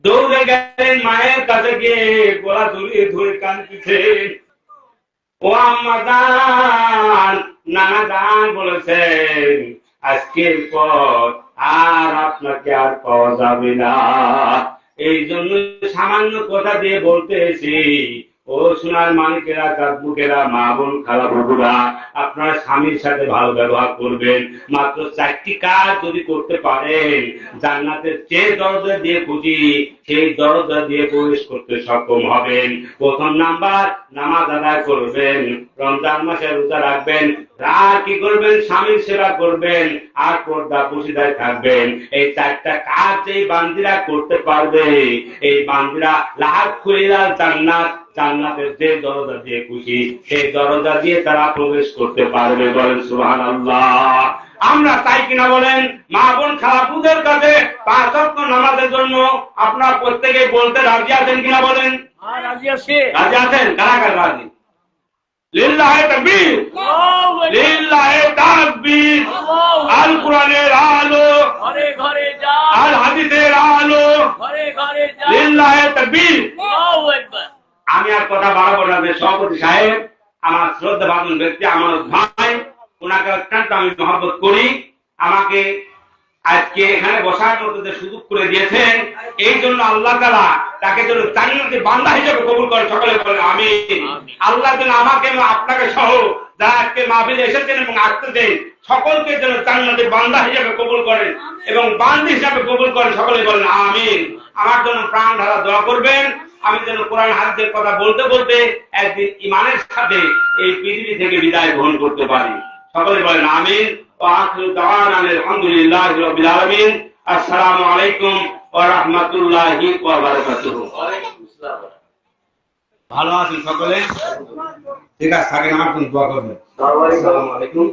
দৌড়ে গেলেন মায়ের কাছে, গিয়ে গলা জড়িয়ে ধরে কাঁদতেছেন, ও আম্মা জান, নানা জান বলেছেন, আজকের পর আর আপনাকে আর পাওয়া যাবে না। এই জন্য সামান্য কথা দিয়ে বলতেছি, ও সোনার মানিকেরা, কাকবুকেরা, মা বোন, খালা বাবুরা, আপনার স্বামীর সাথে ভালো ব্যবহার করবেন। মাত্র 4টি কাজ যদি করতে পারেন, জান্নাতের যে দরজা দিয়ে খুঁজি সেই দরজা দিয়ে প্রবেশ করতে সক্ষম হবেন। প্রথম নাম্বার, নামাজ আদায় করবেন, রমজান মাসে রোজা রাখবেন, আর কি করবেন? স্বামীর সেবা করবেন, আর পর্দা পর্দায় থাকবেন। এই 4টা কাজ এই বান্দিরা করতে পারবে, এই বান্দিরা লাখ খুলিলাল জান্নাত, জান্নাতের যে দরজা দিয়ে খুশি সেই দরজা দিয়ে তারা প্রবেশ করতে পারবে। বলেন সুবহানাল্লাহ। আমরা তাই কিনা বলেন? মা বোন খালাপুদের কাছে 5 ওয়াক্ত নামাজের জন্য আপনারা প্রত্যেকে বলতে রাজি আছেন কিনা বলেন? রাজি আছি। রাজি আছেন? কারা কারা রাজি? লিল্লাহি তাকবীর, লিল্লাহি তাকবীর। আল কোরআনের আলো ঘরে ঘরে যাও, আল হাদিসের আলো ঘরে ঘরে যাও, লিল্লাহি তাকবীর। আল্লাহু আকবার। আমি আর কথা বাড়াবো না। সভাপতি সাহেব আমার শ্রদ্ধা ভাজন ব্যক্তি, আমার ভাই, ওনাকে অত্যন্ত আমি মহব্বত করি। আমাকে আজকে এখানে বসার মতো যে সুযোগ করে দিয়েছেন, এই জন্য আল্লাহ তাআলা তাকে যেন জান্নাতের বান্দা হিসেবে কবুল করে। সকলে বলে আমিন। আল্লাহ যেন আমাকে এবং আপনাকে সহ যারা আজকে মাহফিলে এসেছেন এবং আসতেছেন সকলকে যেন জান্নাতের বান্দা হিসেবে কবুল করেন এবং বান্দি হিসেবে কবুল করেন। সকলে বলেন আমিন। আমার জন্য প্রাণ ঢালা দোয়া করবেন। আমি যেন কোরআন হাদিসের কথা বলতে বলতে একদিন ঈমানের সাথে এই পৃথিবী থেকে বিদায় গ্রহণ করতে পারি। সকলে বলেন আমিন। ওয়া আখিরু দাওয়ানা আলহামদুলিল্লাহি রাব্বিল আলামিন। আসসালামু আলাইকুম ওয়া রাহমাতুল্লাহি ওয়া বারাকাতুহু। ভালো আছেন সকলে? ঠিক আছে, থাকেন, আমার জন্য দোয়া করবেন। আসসালামু আলাইকুম।